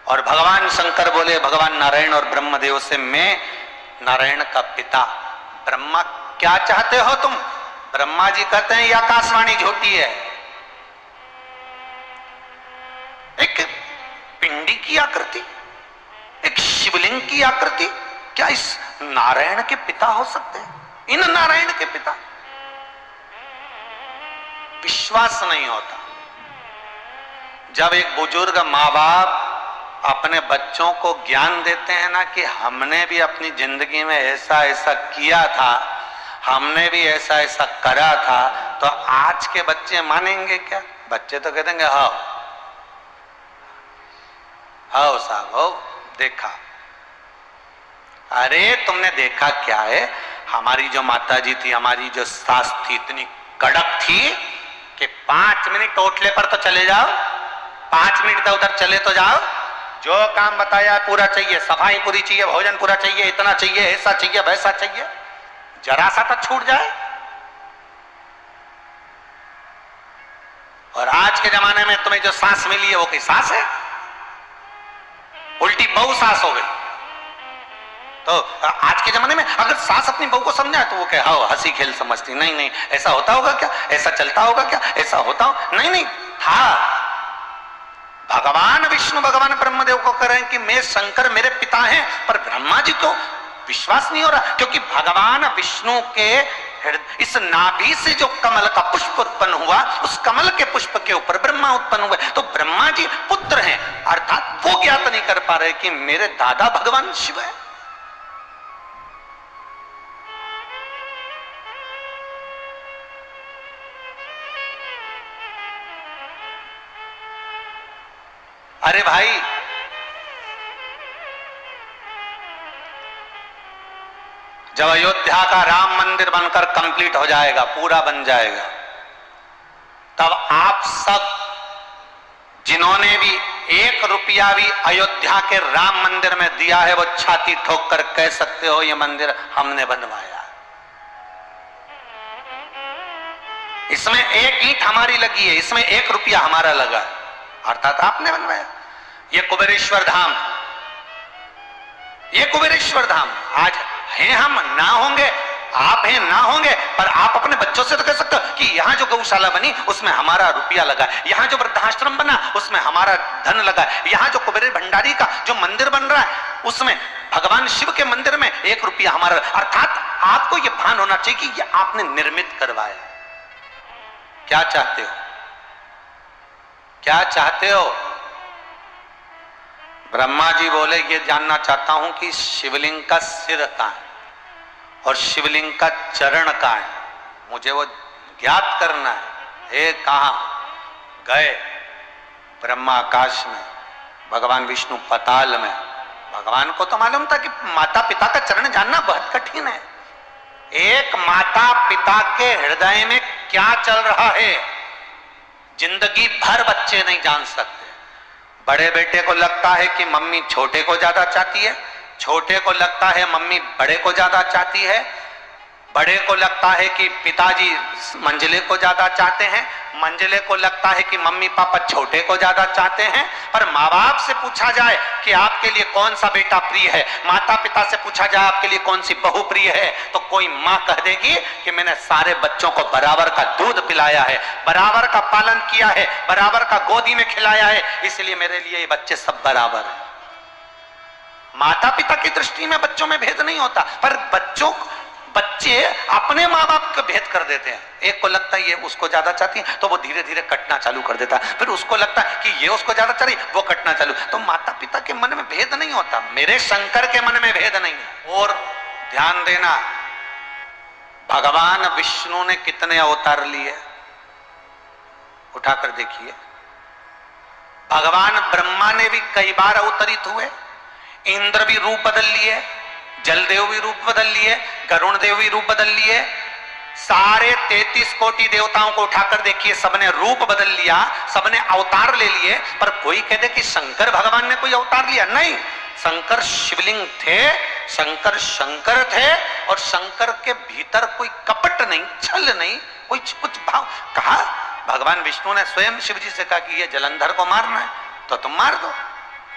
और भगवान शंकर बोले भगवान नारायण और ब्रह्मदेव से, मैं नारायण का पिता। ब्रह्मा क्या चाहते हो तुम? ब्रह्मा जी कहते हैं ये आकाशवाणी झूठी है। एक पिंडी की आकृति, एक शिवलिंग की आकृति, क्या इस नारायण के पिता हो सकते हैं? इन नारायण के पिता? विश्वास नहीं होता। जब एक बुजुर्ग माँ बाप अपने बच्चों को ज्ञान देते हैं ना कि हमने भी अपनी जिंदगी में ऐसा ऐसा किया था, हमने भी ऐसा ऐसा करा था, तो आज के बच्चे मानेंगे क्या? बच्चे तो कह देंगे हाँ हाँ साहब हो देखा। अरे तुमने देखा क्या है? हमारी जो माता जी थी, हमारी जो सास थी, इतनी कड़क थी कि 5 मिनट ओटले पर तो चले जाओ, 5 मिनट तो उधर चले तो जाओ, जो काम बताया पूरा चाहिए, सफाई पूरी चाहिए, भोजन पूरा चाहिए, इतना चाहिए, ऐसा चाहिए, वैसा चाहिए, जरा सा तो छूट जाए। और आज के जमाने में तुम्हें जो सांस मिली है वो कोई सांस है? उल्टी बहू सास हो गई। तो आज के जमाने में अगर सास अपनी बहू को समझाए तो वो कहे हाँ हंसी खेल समझती। नहीं नहीं, ऐसा होता होगा क्या? ऐसा चलता होगा क्या? ऐसा होता हो? नहीं नहीं था। भगवान विष्णु भगवान ब्रह्मदेव को कह रहे हैं कि मैं शंकर मेरे पिता हैं, पर ब्रह्मा जी को विश्वास नहीं हो रहा, क्योंकि भगवान विष्णु के इस नाभि से जो कमल का पुष्प उत्पन्न हुआ, उस कमल के पुष्प के ऊपर ब्रह्मा उत्पन्न हुए, तो ब्रह्मा जी पुत्र हैं, अर्थात वो ज्ञात नहीं कर पा रहे कि मेरे दादा भगवान शिव है। अरे भाई, जब अयोध्या का राम मंदिर बनकर कंप्लीट हो जाएगा, पूरा बन जाएगा, तब आप सब जिन्होंने भी 1 रुपया भी अयोध्या के राम मंदिर में दिया है, वो छाती ठोक कर कह सकते हो ये मंदिर हमने बनवाया। इसमें 1 ईंट हमारी लगी है, इसमें 1 रुपया हमारा लगा है, अर्थात आपने बनवाया। ये कुबेरेश्वर धाम, ये कुबेरेश्वर धाम आज हैं, हम ना होंगे, आप हैं ना होंगे, पर आप अपने बच्चों से तो कह सकते हो कि यहां जो गौशाला बनी उसमें हमारा रुपया लगा, यहां जो वृद्धाश्रम बना उसमें हमारा धन लगा, यहां जो कुबेर भंडारी का जो मंदिर बन रहा है उसमें भगवान शिव के मंदिर में 1 रुपया हमारा। अर्थात आपको यह भान होना चाहिए कि यह आपने निर्मित करवाया। क्या चाहते हो? क्या चाहते हो? ब्रह्मा जी बोले ये जानना चाहता हूं कि शिवलिंग का सिर कहां है और शिवलिंग का चरण कहां है, मुझे वो ज्ञात करना है। हे कहां गए? ब्रह्मा आकाश में, भगवान विष्णु पताल में। भगवान को तो मालूम था कि माता पिता का चरण जानना बहुत कठिन है। एक माता पिता के हृदय में क्या चल रहा है जिंदगी भर बच्चे नहीं जान सकते। बड़े बेटे को लगता है कि मम्मी छोटे को ज्यादा चाहती है, छोटे को लगता है मम्मी बड़े को ज्यादा चाहती है, बड़े को लगता है कि पिताजी मंझले को ज्यादा चाहते हैं, मंझले को लगता है कि मम्मी पापा छोटे को ज्यादा चाहते हैं। पर माँ बाप से पूछा जाए कि आपके लिए कौन सा बेटा प्रिय है, माता पिता से पूछा जाए आपके लिए कौन सी बहू प्रिय है, तो कोई माँ कह देगी कि मैंने सारे बच्चों को बराबर का दूध पिलाया है, बराबर का पालन किया है, बराबर का गोदी में खिलाया है, इसलिए मेरे लिए ये बच्चे सब बराबर है। माता पिता की दृष्टि में बच्चों में भेद नहीं होता, पर बच्चे अपने माँ बाप का भेद कर देते हैं। एक को लगता है ये उसको ज्यादा चाहती है तो वो धीरे धीरे कटना चालू कर देता है, फिर उसको लगता है कि ये उसको ज्यादा चाह रही वो कटना चालू। तो माता पिता के मन में भेद नहीं होता, मेरे शंकर के मन में भेद नहीं है। और ध्यान देना, भगवान विष्णु ने कितने अवतार लिए उठाकर देखिए। भगवान ब्रह्मा ने भी कई बार अवतरित हुए, इंद्र भी रूप बदल लिए, जलदेव भी रूप बदल लिए, गरुण देव भी रूप बदल लिए, सारे 33 कोटि देवताओं को उठाकर देखिए, सबने रूप बदल लिया, सबने अवतार ले लिए। पर कोई कह दे कि शंकर भगवान ने कोई अवतार लिया, नहीं। शंकर शिवलिंग थे, शंकर शंकर थे, और शंकर के भीतर कोई कपट नहीं, छल नहीं, कोई कुछ भाव। कहा भगवान विष्णु ने स्वयं शिव जी से कहा कि ये जलंधर को मारना है तो तुम मार दो।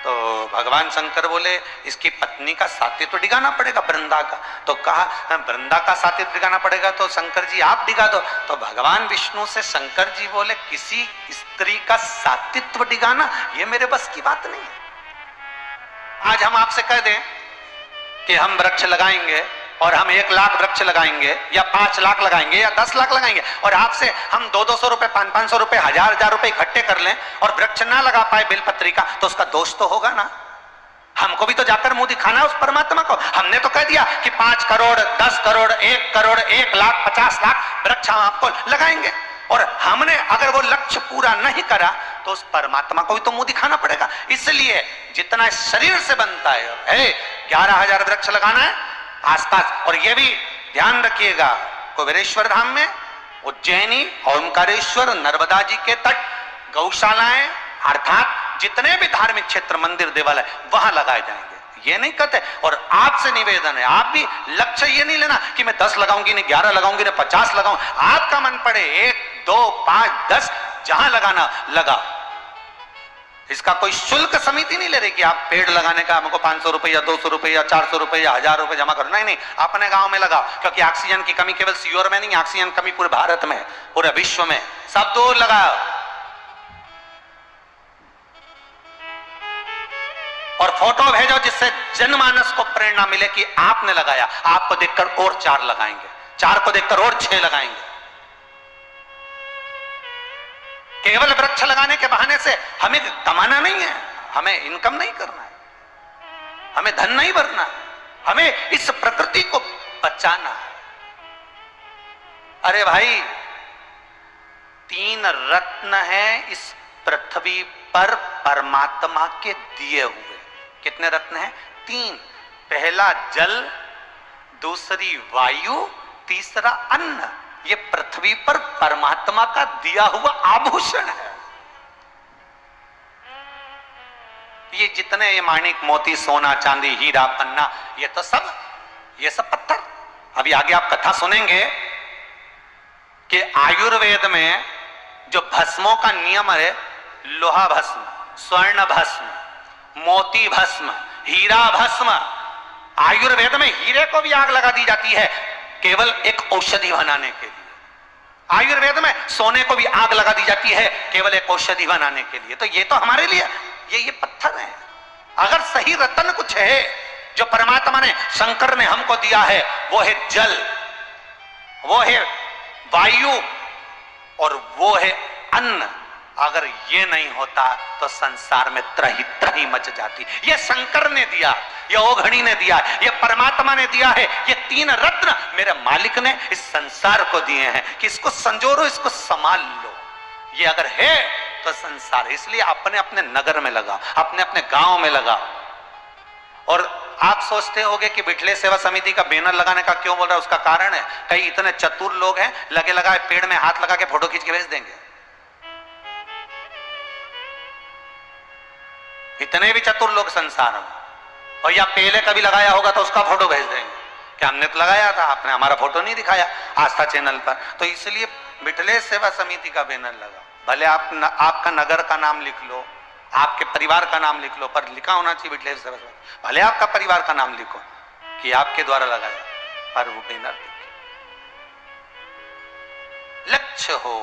तो भगवान शंकर बोले इसकी पत्नी का साथी तो डिगाना पड़ेगा, वृंदा का। तो कहा वृंदा का साथी डिगाना पड़ेगा तो शंकर जी आप डिगा दो। तो भगवान विष्णु से शंकर जी बोले किसी स्त्री का साथित्व डिगाना ये मेरे बस की बात नहीं है। आज हम आपसे कह दें कि हम वृक्ष लगाएंगे और हम 1 लाख वृक्ष लगाएंगे या 5 लाख लगाएंगे या 10 लाख लगाएंगे, और आपसे हम 200-200 रुपए, 500-500 रुपए, 1000-1000 रुपए इकट्ठे कर लें और वृक्ष ना लगा पाए बेलपत्री का, तो उसका दोष तो होगा ना। हमको भी तो जाकर मुंह दिखाना है उस परमात्मा को। हमने तो कह दिया कि 5 करोड़, 10 करोड़, 1 करोड़, 1 लाख, 50 लाख वृक्ष हम आपको लगाएंगे, और हमने अगर वो लक्ष्य पूरा नहीं करा तो उस परमात्मा को भी तो मुंह दिखाना पड़ेगा। इसलिए जितना शरीर से बनता है 11,000 वृक्ष लगाना है आसपास। और ये भी ध्यान रखिएगा, कुबेरेश्वर धाम में, उज्जैनी, ओमकारेश्वर, नर्मदा जी के तट, गौशालाएं, अर्थात जितने भी धार्मिक क्षेत्र, मंदिर, देवालय, वहां लगाए जाएंगे, ये नहीं कहते। और आपसे निवेदन है, आप भी लक्ष्य ये नहीं लेना कि मैं 10 लगाऊंगी, नहीं 11 लगाऊंगी, नहीं 50 लगाऊं। आपका मन पड़े 1, 2, 5, 10 जहां लगाना लगा। इसका कोई शुल्क समिति नहीं ले रही कि आप पेड़ लगाने का हमको 500 रुपए या 200 रुपए या 400 रुपए या 1000 रुपए जमा करो। नहीं, अपने गांव में लगाओ, क्योंकि ऑक्सीजन की कमी केवल सीहोर में नहीं, ऑक्सीजन कमी पूरे भारत में, पूरे विश्व में, सब दूर लगाओ। और फोटो भेजो जिससे जनमानस को प्रेरणा मिले कि आपने लगाया, आपको देखकर और 4 लगाएंगे, 4 को देखकर और 6 लगाएंगे। केवल वृक्ष लगाने के बहाने से हमें कमाना नहीं है, हमें इनकम नहीं करना है, हमें धन नहीं भरना है, हमें इस प्रकृति को बचाना है। अरे भाई 3 रत्न हैं इस पृथ्वी पर परमात्मा के दिए हुए। कितने रत्न हैं? 3। पहला जल, दूसरी वायु, तीसरा अन्न। ये पृथ्वी पर परमात्मा का दिया हुआ आभूषण है। ये जितने ये माणिक, मोती, सोना, चांदी, हीरा, पन्ना, ये सब पत्थर। अभी आगे आप कथा सुनेंगे कि आयुर्वेद में जो भस्मों का नियम है, लोहा भस्म, स्वर्ण भस्म, मोती भस्म, हीरा भस्म। आयुर्वेद में हीरे को भी आग लगा दी जाती है केवल एक औषधि बनाने के लिए। आयुर्वेद में सोने को भी आग लगा दी जाती है केवल एक औषधि बनाने के लिए। तो ये तो हमारे लिए ये पत्थर है। अगर सही रत्न कुछ है जो परमात्मा ने, शंकर ने हमको दिया है, वो है जल, वो है वायु और वो है अन्न। अगर ये नहीं होता तो संसार में त्रही मच जाती। ये शंकर ने दिया, ये ओघड़ी ने दिया, ये परमात्मा ने दिया है। ये 3 रत्न मेरे मालिक ने इस संसार को दिए हैं कि इसको संजोरो, इसको संभाल लो। ये अगर है तो संसार। इसलिए अपने अपने नगर में लगाओ, अपने अपने गांव में लगाओ। और आप सोचते होगे कि बिठले सेवा समिति का बैनर लगाने का क्यों बोल रहा है, उसका कारण है कई इतने चतुर लोग हैं, लगे लगाए पेड़ में हाथ लगा के फोटो खींच के भेज देंगे। इतने भी चतुर लोग संसार में, और या पहले कभी लगाया होगा तो उसका फोटो भेज देंगे कि हमने तो लगाया था, आपने हमारा फोटो नहीं दिखाया आस्था चैनल पर। तो इसलिए बिठले सेवा समिति का बैनर लगा, भले आपका नगर का नाम लिख लो, आपके परिवार का नाम लिख लो, पर लिखा होना चाहिए बिठले सेवा समिति। भले आपका परिवार का नाम लिखो कि आपके द्वारा लगाया, पर वो बैनर लक्ष्य हो।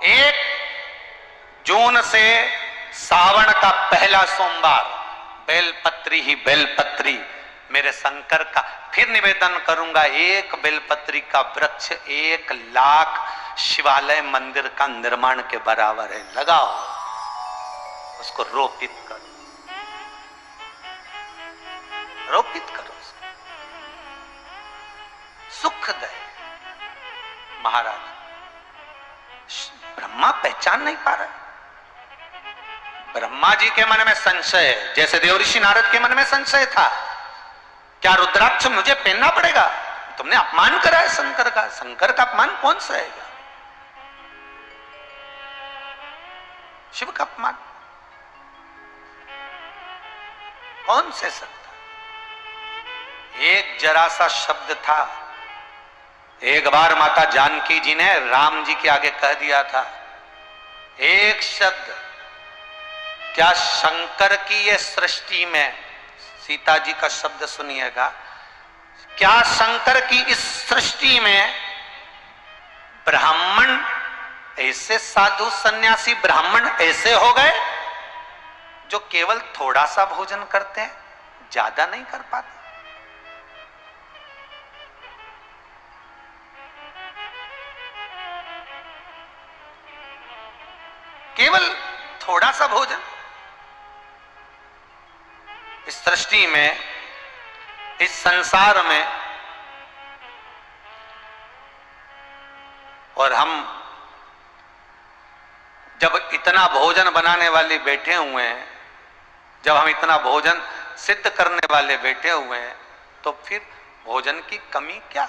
1 जून से सावन का पहला सोमवार बेलपत्री ही बेलपत्री मेरे शंकर का, फिर निवेदन करूंगा, एक बेलपत्री का वृक्ष 1 लाख शिवालय मंदिर का निर्माण के बराबर है। लगाओ, उसको रोपित करो, रोपित करो, सुख दे। महाराज ब्रह्मा पहचान नहीं पा रहे, ब्रह्मा जी के मन में संशय है, जैसे देवऋषि नारद के मन में संशय था, क्या रुद्राक्ष मुझे पहनना पड़ेगा? तुमने अपमान करा है शंकर का, शंकर का अपमान कौन सहेगा? शिव का अपमान कौन सह सकता? एक जरा सा शब्द था, एक बार माता जानकी जी ने राम जी के आगे कह दिया था, एक शब्द। क्या शंकर की ये सृष्टि में, सीता जी का शब्द सुनिएगा, क्या शंकर की इस सृष्टि में ब्राह्मण ऐसे साधु सन्यासी ब्राह्मण ऐसे हो गए जो केवल थोड़ा सा भोजन करते हैं, ज्यादा नहीं कर पाते? केवल थोड़ा सा भोजन इस सृष्टि में, इस संसार में। और हम जब इतना भोजन बनाने वाले बैठे हुए हैं, जब हम इतना भोजन सिद्ध करने वाले बैठे हुए हैं, तो फिर भोजन की कमी क्या?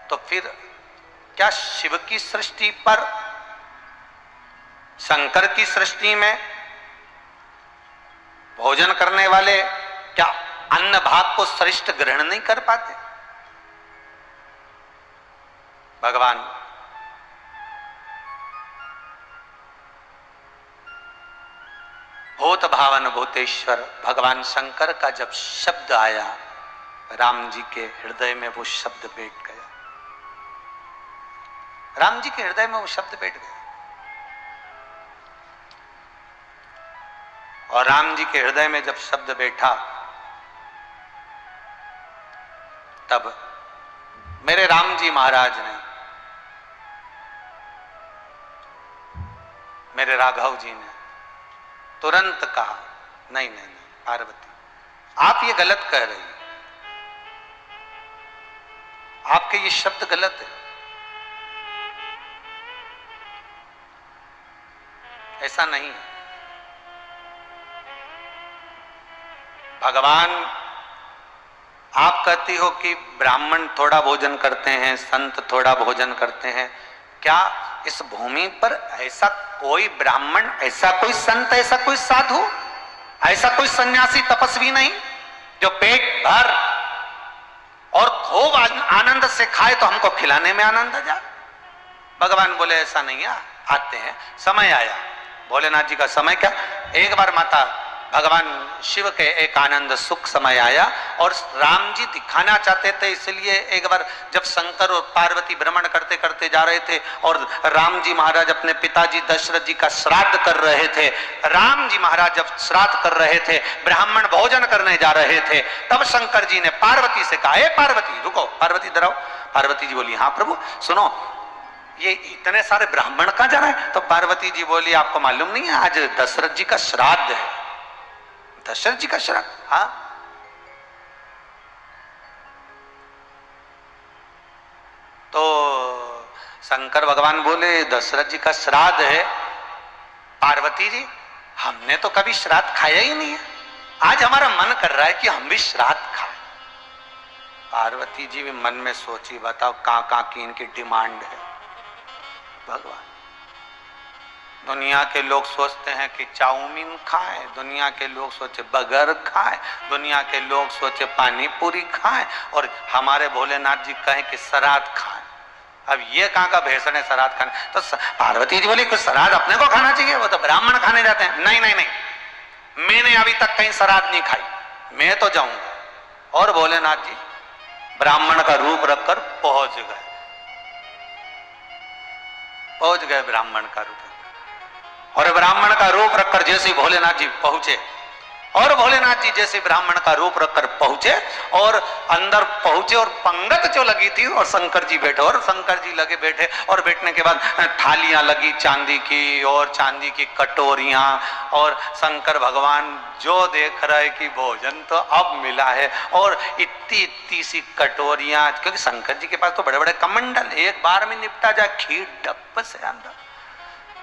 तो फिर क्या शिव की सृष्टि पर, शंकर की सृष्टि में भोजन करने वाले क्या अन्न भाग को श्रेष्ठ ग्रहण नहीं कर पाते? भगवान भूत भावन भूतेश्वर भगवान शंकर का जब शब्द आया, राम जी के हृदय में वो शब्द बैठ गया, राम जी के हृदय में वो शब्द बैठ गया। और राम जी के हृदय में जब शब्द बैठा, तब मेरे राम जी महाराज ने, मेरे राघव जी ने तुरंत कहा, नहीं नहीं नहीं पार्वती, आप ये गलत कह रही हैं, आपके ये शब्द गलत है, ऐसा नहीं है। भगवान, आप कहती हो कि ब्राह्मण थोड़ा भोजन करते हैं, संत थोड़ा भोजन करते हैं, क्या इस भूमि पर ऐसा कोई ब्राह्मण, ऐसा कोई संत, ऐसा कोई साधु, ऐसा कोई सन्यासी तपस्वी नहीं जो पेट भर और खूब आनंद से खाए तो हमको खिलाने में आनंद आ जाए? भगवान बोले ऐसा नहीं है, आते हैं, समय आया। भोलेनाथ जी का समय क्या, एक बार माता भगवान शिव के एक आनंद सुख समय आया, और राम जी दिखाना चाहते थे, इसलिए एक बार जब शंकर और पार्वती भ्रमण करते करते जा रहे थे और राम जी महाराज अपने पिताजी दशरथ जी का श्राद्ध कर रहे थे, राम जी महाराज जब श्राद्ध कर रहे थे, ब्राह्मण भोजन करने जा रहे थे, तब शंकर जी ने पार्वती से कहा, पार्वती रुको, पार्वती इधर आओ। पार्वती जी बोली, हाँ प्रभु सुनो, ये इतने सारे ब्राह्मण कहां जा रहे हैं? तो पार्वती जी बोली, आपको मालूम नहीं है आज दशरथ जी का श्राद्ध है। दशरथ जी का श्राद्ध? हाँ। तो शंकर भगवान बोले, दशरथ जी का श्राद्ध है? पार्वती जी, हमने तो कभी श्राद्ध खाया ही नहीं है, आज हमारा मन कर रहा है कि हम भी श्राद्ध खाएं। पार्वती जी भी मन में सोची, बताओ कहां की इनकी डिमांड है भगवान। दुनिया के लोग सोचते हैं कि चाउमीन खाएं, दुनिया के लोग सोचे बर्गर खाएं, दुनिया के लोग सोचे पानी पूरी खाएं, और हमारे भोलेनाथ जी कहें कि श्राद्ध खाएं। अब ये कहाँ का भेषण है श्राद्ध खाने? तो पार्वती जी बोली कुछ श्राद्ध अपने को खाना चाहिए, वो तो ब्राह्मण खाने जाते हैं। नहीं नहीं नहीं, मैंने अभी तक कहीं श्राद्ध नहीं खाई, मैं तो जाऊंगा। और भोलेनाथ जी ब्राह्मण का रूप रखकर पहुंच गए ब्राह्मण का रूप। और ब्राह्मण का रूप रखकर जैसे भोलेनाथ जी पहुंचे, और भोलेनाथ जी जैसे ब्राह्मण का रूप रखकर पहुंचे और अंदर पहुंचे, और पंगत जो लगी थी और शंकर जी बैठे, और शंकर जी लगे बैठे, और बैठने के बाद थालियां लगी चांदी की, और चांदी की कटोरियां, और शंकर भगवान जो देख रहे कि भोजन तो अब मिला है, और इतनी इतनी सी कटोरियां, क्योंकि शंकर जी के पास तो बड़े बड़े कमंडल, एक बार में निपटा जाए खीर डब्बे से अंदर।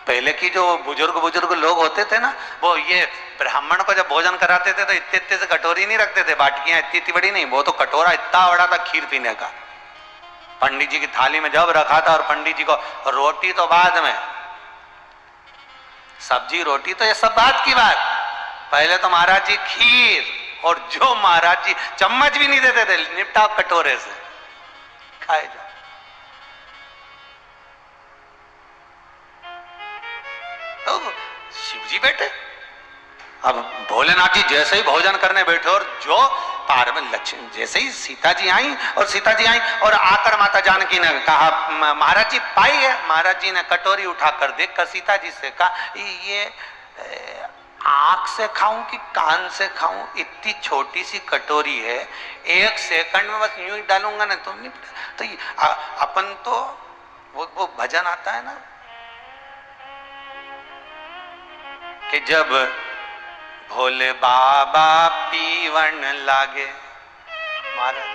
पहले की जो बुजुर्ग लोग होते थे ना, वो ये ब्राह्मण को जब भोजन कराते थे तो इतने इतने से कटोरी नहीं रखते थे, बाटकियां इतनी इतनी बड़ी नहीं, वो तो कटोरा इतना बड़ा था खीर पीने का। पंडित जी की थाली में जब रखा था, और पंडित जी को रोटी तो बाद में, सब्जी रोटी तो ये सब बात की बात, पहले तो महाराज जी खीर, और जो महाराज जी चम्मच भी नहीं देते थे, निपटा कटोरे से खाए जाओ। तो शिव जी बैठे, अब भोलेनाथ जी जैसे ही भोजन करने बैठे, और जो पार्वती लक्ष्मी जैसे ही सीता जी आई, और आकर माता जानकी ने कहा महाराज जी पाई है। महाराज जी ने कटोरी उठाकर देखकर सीता जी से कहा, ये आंख से खाऊं कि कान से खाऊं? इतनी छोटी सी कटोरी है, 1 सेकंड में बस यूं ही डालूंगा ना तो नहीं। तो अपन तो वो भजन आता है ना कि जब भोले बाबा पीवन लागे, महाराज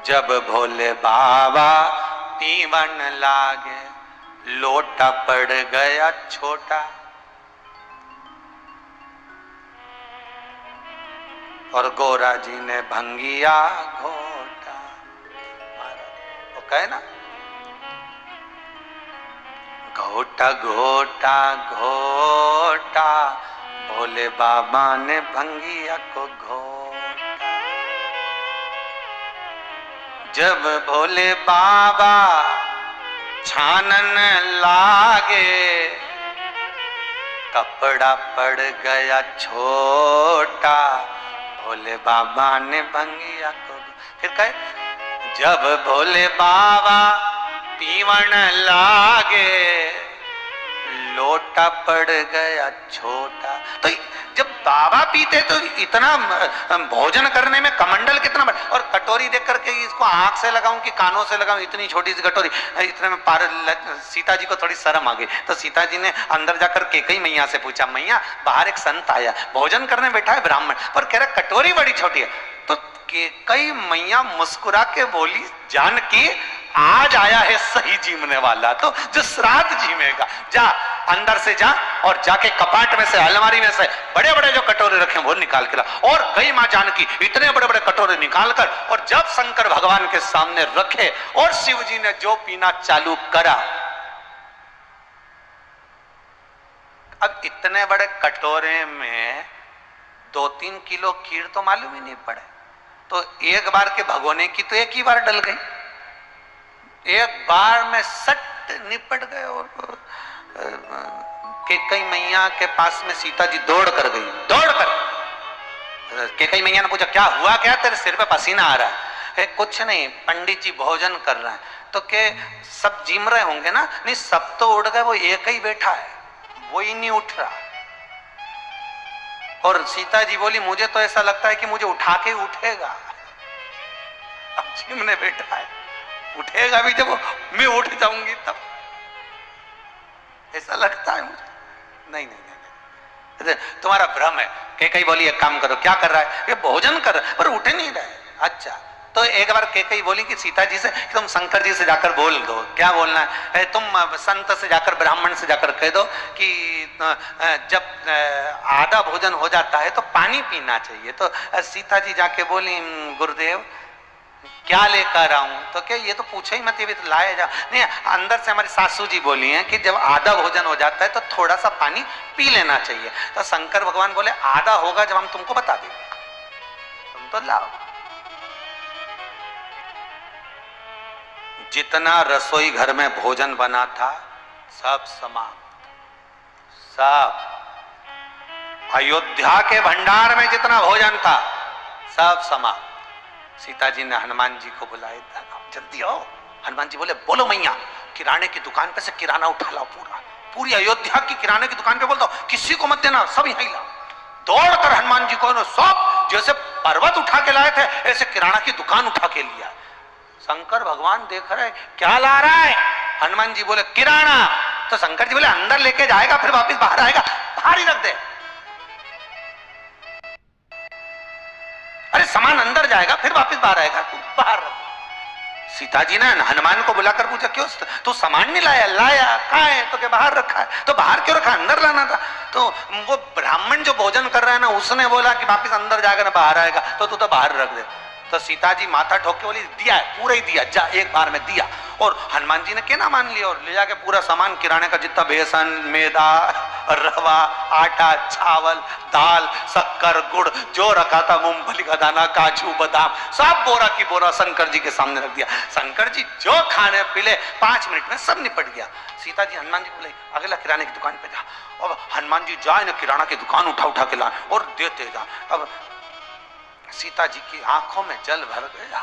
जब भोले बाबा पीवन लागे, लोटा पड़ गया छोटा, और गोरा जी ने भंगिया घोटा। महाराज वो कहे ना, घोटा घोटा घोटा, भोले बाबा ने भंगिया को घोटा। जब भोले बाबा छानन लागे, कपड़ा पड़ गया छोटा, भोले बाबा ने भंगिया को। फिर कहे, जब भोले बाबा पीवन लागे, लोटा पड़ गया छोटा। तो जब बाबा पीते तो इतना भोजन करने में कमंडल कितना बड़ा, और कटोरी देख करके इसको आंख से लगाऊं कि कानों से लगाऊं, इतनी छोटी सी कटोरी। इतने में सीता जी को थोड़ी शर्म आ गई, तो सीता जी ने अंदर जाकर कैकेयी मैया से पूछा, मैया बाहर एक संत आया, भोजन करने बैठा है ब्राह्मण, पर कह रहा कटोरी बड़ी छोटी है। तो कैकेयी मैया मुस्कुरा के बोली, जानकी आज आया है सही जीमने वाला, तो जो श्राद्ध जीमेगा, जा अंदर से जा और जाके कपाट में से, अलमारी में से बड़े बड़े जो कटोरे रखे वो निकाल के ला। और गई मां जानकी इतने बड़े बड़े कटोरे निकाल कर, और जब शंकर भगवान के सामने रखे, और शिव जी ने जो पीना चालू करा, अब इतने बड़े कटोरे में 2-3 किलो खीर तो मालूम ही नहीं पड़े। तो एक बार के भगोने की तो एक ही बार डल गई, एक बार में सट निपट गए। और कैकेयी मैया के पास में सीता जी दौड़ कर गई, कैकेयी मैया ने पूछा, क्या हुआ, क्या तेरे सिर पे पसीना आ रहा है? कुछ नहीं, पंडित जी भोजन कर रहे हैं। तो के सब जिम रहे होंगे ना? नहीं, सब तो उड़ गए, वो एक ही बैठा है, वो ही नहीं उठ रहा। और सीता जी बोली, मुझे तो ऐसा लगता है कि मुझे उठा के उठेगा। अब जिमने बैठा है, उठेगा भी जब मैं उठ जाऊंगी तब, ऐसा लगता है मुझे। नहीं नहीं नहीं, तुम्हारा भ्रम है। कैकेयी बोली, एक काम करो, क्या कर रहा है? ये भोजन कर रहा है, पर उठ नहीं रहा है। अच्छा, तो एक बार कैकेयी बोली कि सीता जी से, तुम शंकर जी से जाकर बोल दो। क्या बोलना है? तुम संत से जाकर, ब्राह्मण से जाकर कह दो कि जब आधा भोजन हो जाता है तो पानी पीना चाहिए। तो सीता जी जाके बोली गुरुदेव क्या लेकर आऊं? तो क्या ये तो पूछो ही मत, ये भी तो लाया जा नहीं। अंदर से हमारी सासू जी बोली हैं कि जब आधा भोजन हो जाता है तो थोड़ा सा पानी पी लेना चाहिए। तो शंकर भगवान बोले आधा होगा जब हम तुमको बता देंगे, तुम तो लाओ। जितना रसोई घर में भोजन बना था सब समाप्त, सब। अयोध्या के भंडार में जितना भोजन था सब समाप्त। सीता जी ने हनुमान जी को बुलाया, जल्दी आओ। हनुमान जी बोले बोलो मैया, किराने की दुकान पे से किराना उठा लाओ, पूरी अयोध्या की किराने की दुकान पे बोल दो किसी को मत देना, सब यहीं लाओ। दौड़कर हनुमान जी को सब जैसे पर्वत उठा के लाए थे ऐसे किराना की दुकान उठा के लिया। शंकर भगवान देख रहे क्या ला रहा है? हनुमान जी बोले किराना। तो शंकर जी बोले अंदर लेके जाएगा फिर वापस बाहर आएगा, बाहर ही रख दे। अरे सामान अंदर जाएगा फिर वापस बाहर आएगा, तू बाहर रख। सीता जी ने हनुमान को बुलाकर पूछा क्यों तू सामान नहीं लाया? लाया, कहाँ है? तो क्या बाहर रखा है। तो बाहर क्यों रखा? अंदर लाना था। तो वो ब्राह्मण जो भोजन कर रहा है ना उसने बोला कि वापस अंदर जाकर ना बाहर आएगा, तो तू तो बाहर रख दे। तो सीता जी माथा ठोक के बोली दिया है, पूरा ही दिया, जा एक बार में दिया। और हनुमान जी ने क्या ना मान लिया और ले जाके पूरा सामान किराने का जितना बेसन, मैदा, रवा, आटा, चावल, दाल, शक्कर, गुड़ जो रखा था, मूंगफली का दाना, काजू, बादाम, सब बोरा की बोरा शंकर जी के सामने रख दिया। शंकर जी जो खाने पीले 5 मिनट में सब निपट गया। सीता जी हनुमान जी बोले अगला किराने की दुकान पे जा। अब हनुमान जी जाए ना किराना की दुकान उठा उठा के लाए और देते जा। अब सीता जी की आंखों में जल भर गया।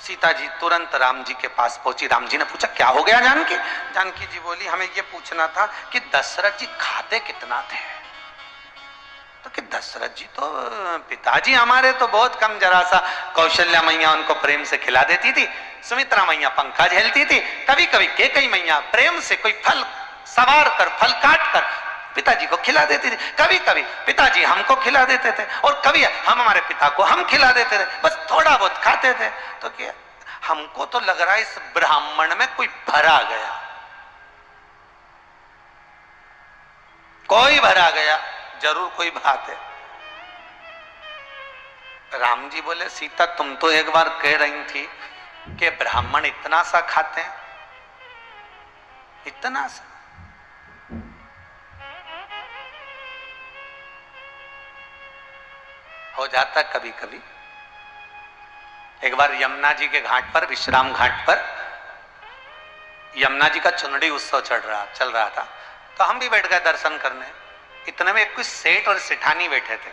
सीता जी तुरंत राम जी के पास पहुंची। राम जी ने पूछा क्या हो गया जानकी? जानकी जी बोली हमें ये पूछना था कि दशरथ जी खाते कितना थे? तो कि दशरथ जी तो पिताजी हमारे तो बहुत कम, जरा सा कौशल्या मैया उनको प्रेम से खिला देती थी, सुमित्रा मैया पंखा झेलती थी, कभी कभी केकई मैया प्रेम से कोई फल सवार कर, फल काट कर पिताजी को खिला देती थी। कभी कभी पिताजी हमको खिला देते थे और कभी हम हमारे पिता को हम खिला देते थे, बस थोड़ा बहुत खाते थे। तो क्या हमको तो लग रहा है इस ब्राह्मण में कोई भरा गया, कोई भरा गया, जरूर कोई बात है। राम जी बोले सीता तुम तो एक बार कह रही थी कि ब्राह्मण इतना सा खाते हैं, इतना सा। हो जाता कभी कभी। एक बार यमुना जी के घाट पर, विश्राम घाट पर यमुना जी का चुनड़ी उत्सव चल रहा था। तो हम भी बैठ गए दर्शन करने। इतने में एक कुछ सेठ और सेठानी बैठे थे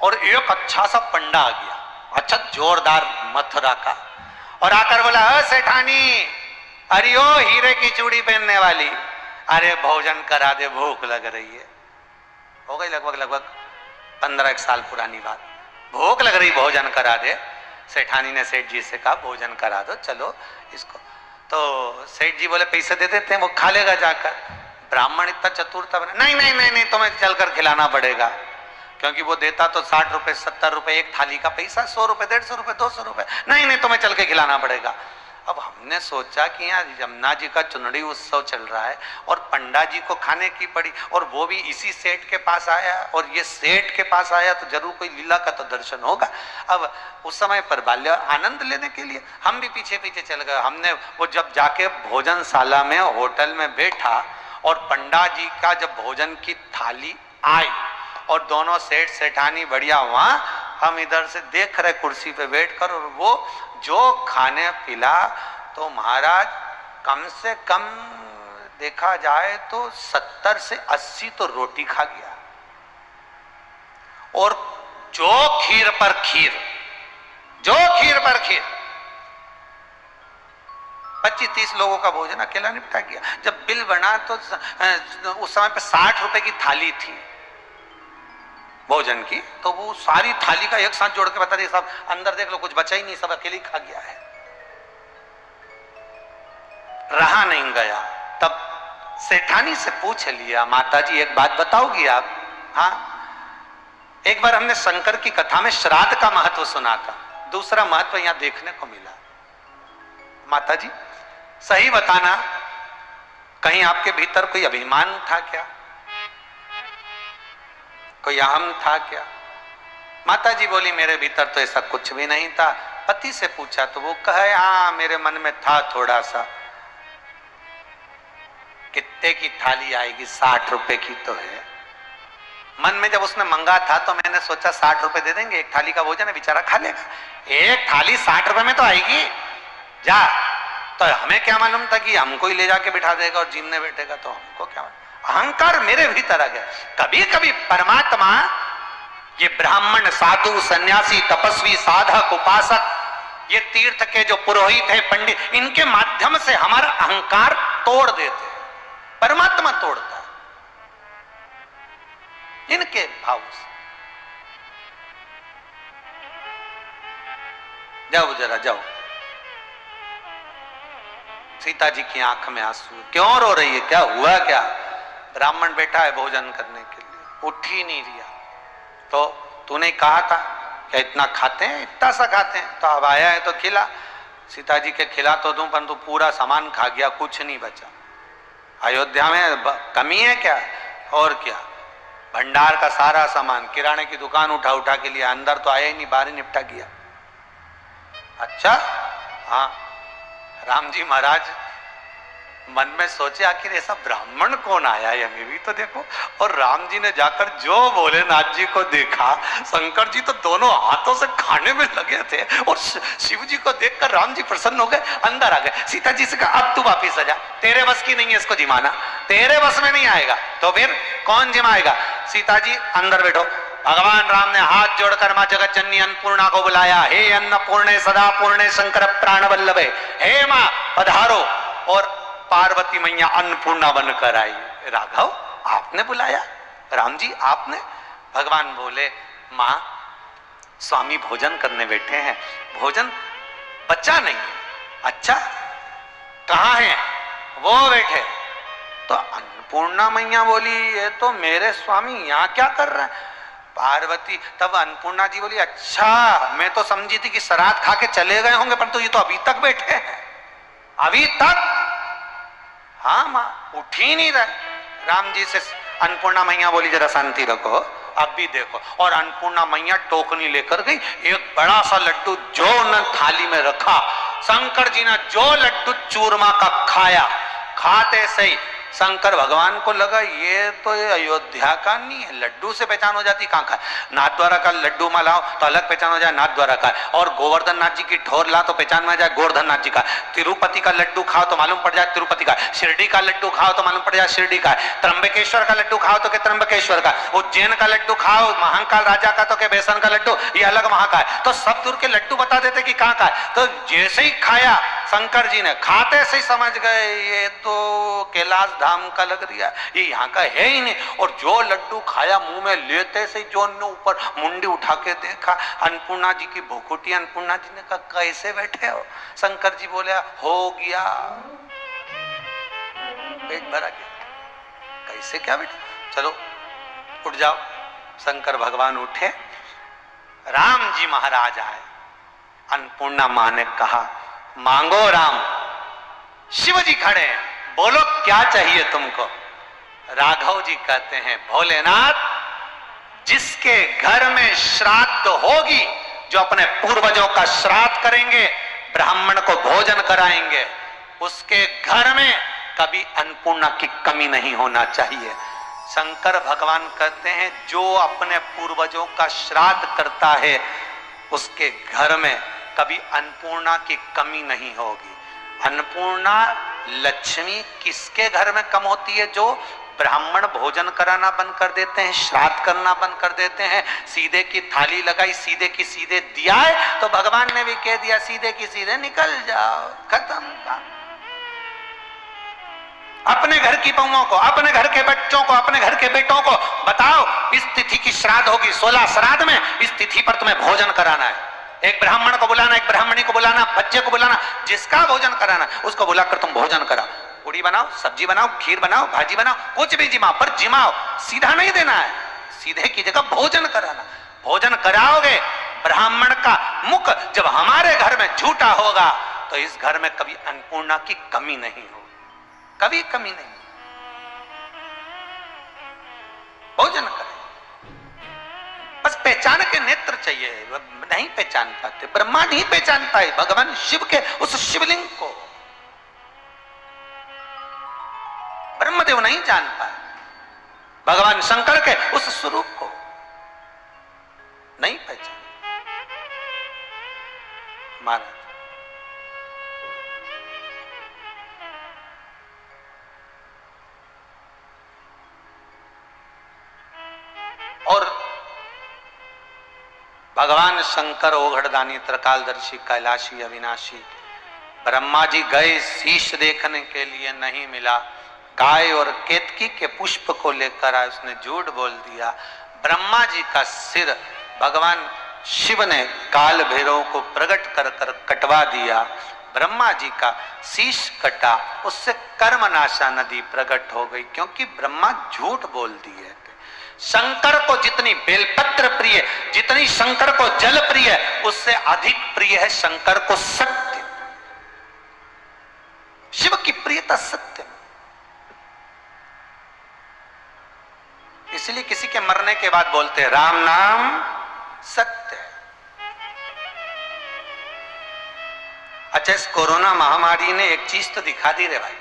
और एक अच्छा सा पंडा आ गया, अच्छा जोरदार मथुरा का, और आकर बोला अ सेठानी, अरे ओ हीरे की चूड़ी पहनने वाली, अरे भोजन करा दे, भूख लग रही है। हो गई लगभग 15 साल पुरानी बात। भूख लग रही, भोजन करा दे। सेठानी ने सेठ जी से कहा भोजन करा दो, चलो इसको। तो सेठ जी बोले पैसे दे देते हैं, वो खा लेगा जाकर। ब्राह्मण इतना चतुर था, नहीं नहीं नहीं नहीं तुम्हें चलकर खिलाना पड़ेगा, क्योंकि वो देता तो 60 रुपए 70 रुपए एक थाली का पैसा, 100 रुपए 150 रुपए 200 रुपए, नहीं नहीं तुम्हें चल के खिलाना पड़ेगा। अब हमने सोचा कि यहाँ यमुना जी का चुनड़ी उत्सव चल रहा है और पंडा जी को खाने की पड़ी, और वो भी इसी सेठ के पास आया, और ये सेठ के पास आया तो जरूर कोई लीला का तो दर्शन होगा। अब उस समय पर बाल्य आनंद लेने के लिए हम भी पीछे पीछे चल गए। हमने वो जब जाके भोजनशाला में होटल में बैठा और पंडा जी का जब भोजन की थाली आई और दोनों सेठ सेठानी बढ़िया वहां, हम इधर से देख रहे कुर्सी पे बैठकर, और वो जो खाने पिला तो महाराज कम से कम देखा जाए तो 70 से 80 तो रोटी खा गया, और जो खीर पर खीर, जो खीर पर खीर, 25-30 लोगों का भोजन अकेला निपटा गया। जब बिल बना तो उस समय पे 60 रुपए की थाली थी भोजन की, तो वो सारी थाली का एक साथ जोड़ के बता दिए साहब अंदर देख लो कुछ बचा ही नहीं, सब अकेले ही खा गया है, रहा नहीं गया। तब सेठानी से पूछ लिया माता जी एक बात बताओगी आप? हाँ, एक बार हमने शंकर की कथा में श्राद्ध का महत्व सुना था, दूसरा महत्व यहां देखने को मिला। माता जी सही बताना, कहीं आपके भीतर कोई अभिमान था क्या? कोई अहम था क्या? माता जी बोली मेरे भीतर तो ऐसा कुछ भी नहीं था। पति से पूछा तो वो कहे हाँ मेरे मन में था थोड़ा सा। कितने की थाली आएगी? 60 रुपए की तो है। मन में जब उसने मंगा था तो मैंने सोचा 60 रुपए दे देंगे, एक थाली का भोजन है, बेचारा खा लेगा। एक थाली 60 रुपए में तो आएगी जा। तो हमें क्या मालूम था कि हमको ही ले जाके बिठा देगा और जीमने बैठेगा, तो हमको क्या मालूम। अहंकार मेरे भीतर आ गया। कभी कभी परमात्मा ये ब्राह्मण, साधु, सन्यासी, तपस्वी, साधक, उपासक, ये तीर्थ के जो पुरोहित है, पंडित, इनके माध्यम से हमारा अहंकार तोड़ देते। परमात्मा तोड़ता है इनके भाव से। जाओ जरा जाओ। सीता जी की आंख में आंसू। क्यों रो रही है? क्या हुआ? क्या? ब्राह्मण बैठा है भोजन करने के लिए, उठ ही नहीं रिया। तो तूने कहा था क्या इतना खाते हैं? इतना सा खाते हैं। तो अब आया है तो खिला। सीता जी के खिला तो दूं, परंतु पूरा सामान खा गया, कुछ नहीं बचा। अयोध्या में कमी है क्या? और क्या, भंडार का सारा सामान, किराने की दुकान उठा उठा के लिया, अंदर तो आया ही नहीं, बाहर ही निपटा गया। अच्छा हाँ, राम जी महाराज मन में सोचे आखिर ऐसा ब्राह्मण कौन आया है, हमें भी तो देखो। और राम जी ने जाकर जो भोलेनाथ जी को देखा, शंकर जी तो दोनों हाथों से खाने में लगे थे, और शिव जी को देखकर राम जी प्रसन्न हो गए, अंदर आ गए। सीता जी से कहा अब तू वापिस आ जा, तेरे बस की नहीं है इसको जिमाना, तेरे बस में नहीं आएगा। तो फिर कौन जिमाएगा? सीता जी अंदर बैठो। भगवान राम ने हाथ जोड़कर मां जगत जननी अन्नपूर्णा को बुलाया। हे अन्नपूर्णे सदा पूर्णे शंकर प्राण वल्लभे, हे मां पधारो। और पार्वती मैया अन्नपूर्णा बनकर आई। राघव आपने बुलाया? राम जी आपने? भगवान बोले मां स्वामी भोजन करने बैठे हैं, भोजन बचा नहीं है। अच्छा कहां है? वो बैठे। तो अन्नपूर्णा मैया बोली ये तो मेरे स्वामी यहाँ क्या कर रहे हैं? पार्वती तब अन्नपूर्णा जी बोली अच्छा मैं तो समझी थी कि श्राद्ध खा के चले गए होंगे, परंतु ये तो अभी तक बैठे हैं, अभी तक। हाँ माँ उठ ही नहीं रहे। राम जी से अन्नपूर्णा मैया बोली जरा शांति रखो, अब भी देखो। और अन्नपूर्णा मैया टोकनी लेकर गई, एक बड़ा सा लड्डू जो उन्होंने थाली में रखा, शंकर जी ने जो लड्डू चूरमा का खाया, खाते सही शंकर भगवान को लगा ये तो ये अयोध्या का नहीं है। लड्डू से पहचान हो जाती कहाँ का? नाथ द्वारा का लड्डू में लाओ तो अलग पहचान हो जाए नाथ द्वारा का, और गोवर्धन नाथ जी की ठोर ला तो पहचान में आ जाए गोवर्धन नाथ जी का। तिरुपति का लड्डू खाओ तो मालूम पड़ जाए तिरुपति का। शिरडी का लड्डू खाओ तो मालूम पड़ जाए शिरडी का। त्र्यंबकेश्वर का लड्डू खाओ तो के त्र्यंबकेश्वर का। उज्जैन का लड्डू खाओ महाकाल राजा का तो के बेसन का लड्डू ये अलग वहां का है। तो सब दूर के लड्डू बता देते कि कहाँ का है। तो जैसे ही खाया शंकर जी ने, खाते से ही समझ गए ये तो कैलाश धाम का लग रहा है, ये यहाँ का है ही नहीं। और जो लड्डू खाया मुंह में लेते से जो ने ऊपर मुंडी उठा के देखा, अन्नपूर्णा जी की भूखुटी। अन्नपूर्णा जी ने कहा कैसे बैठे हो? शंकर जी बोले हो गया, पेट भरा गया। कैसे क्या बेटा? चलो उठ जाओ। शंकर भगवान उठे, राम जी महाराज आए। अन्नपूर्णा मां ने कहा मांगो राम। शिव जी खड़े हैं, बोलो क्या चाहिए तुमको? राघव जी कहते हैं भोलेनाथ जिसके घर में श्राद्ध होगी, जो अपने पूर्वजों का श्राद्ध करेंगे, ब्राह्मण को भोजन कराएंगे, उसके घर में कभी अन्नपूर्णा की कमी नहीं होना चाहिए। शंकर भगवान कहते हैं जो अपने पूर्वजों का श्राद्ध करता है उसके घर में कभी अन्नपूर्णा की कमी नहीं होगी। अन्नपूर्णा लक्ष्मी किसके घर में कम होती है? जो ब्राह्मण भोजन कराना बंद कर देते हैं, श्राद्ध करना बंद कर देते हैं, सीधे की थाली लगाई, सीधे की सीधे दिया है, तो भगवान ने भी कह दिया सीधे की सीधे निकल जाओ, खत्म काम। अपने घर की बहुओं को, अपने घर के बच्चों को, अपने घर के बेटों को बताओ इस तिथि की श्राद्ध होगी, 16 श्राद्ध में इस तिथि पर तुम्हें भोजन कराना है। एक ब्राह्मण को बुलाना, एक ब्राह्मणी को बुलाना, बच्चे को बुलाना, जिसका भोजन कराना उसको बुलाकर तुम भोजन कराओ। पूड़ी बनाओ, सब्जी बनाओ, खीर बनाओ, भाजी बनाओ, कुछ भी जिमाओ, पर जिमाओ, सीधा नहीं देना है। सीधे की जगह भोजन कराना। भोजन कराओगे, ब्राह्मण का मुख जब हमारे घर में झूठा होगा तो इस घर में कभी अन्नपूर्णा की कमी नहीं होगी, कभी कमी नहीं। भोजन करें। पहचान के नेत्र चाहिए, नहीं पहचान पाते। ब्रह्मा नहीं पहचान पाए भगवान शिव के उस शिवलिंग को, ब्रह्मदेव नहीं जान पाए भगवान शंकर के उस स्वरूप को, नहीं पहचान महाराज। और भगवान शंकर ओघड़दानी त्रिकालदर्शी कैलाशी अविनाशी, ब्रह्मा जी गए शीश देखने के लिए, नहीं मिला। गाय और केतकी के पुष्प को लेकर आए, उसने झूठ बोल दिया। ब्रह्मा जी का सिर भगवान शिव ने काल भैरव को प्रकट कर कर कटवा दिया। ब्रह्मा जी का शीश कटा, उससे कर्मनाशा नदी प्रकट हो गई, क्योंकि ब्रह्मा झूठ बोल दिए। शंकर को जितनी बेलपत्र प्रिय, जितनी शंकर को जल प्रिय, उससे अधिक प्रिय है शंकर को सत्य। शिव की प्रियता सत्य। इसलिए किसी के मरने के बाद बोलते हैं राम नाम सत्य है। अच्छा, इस कोरोना महामारी ने एक चीज तो दिखा दी रे भाई।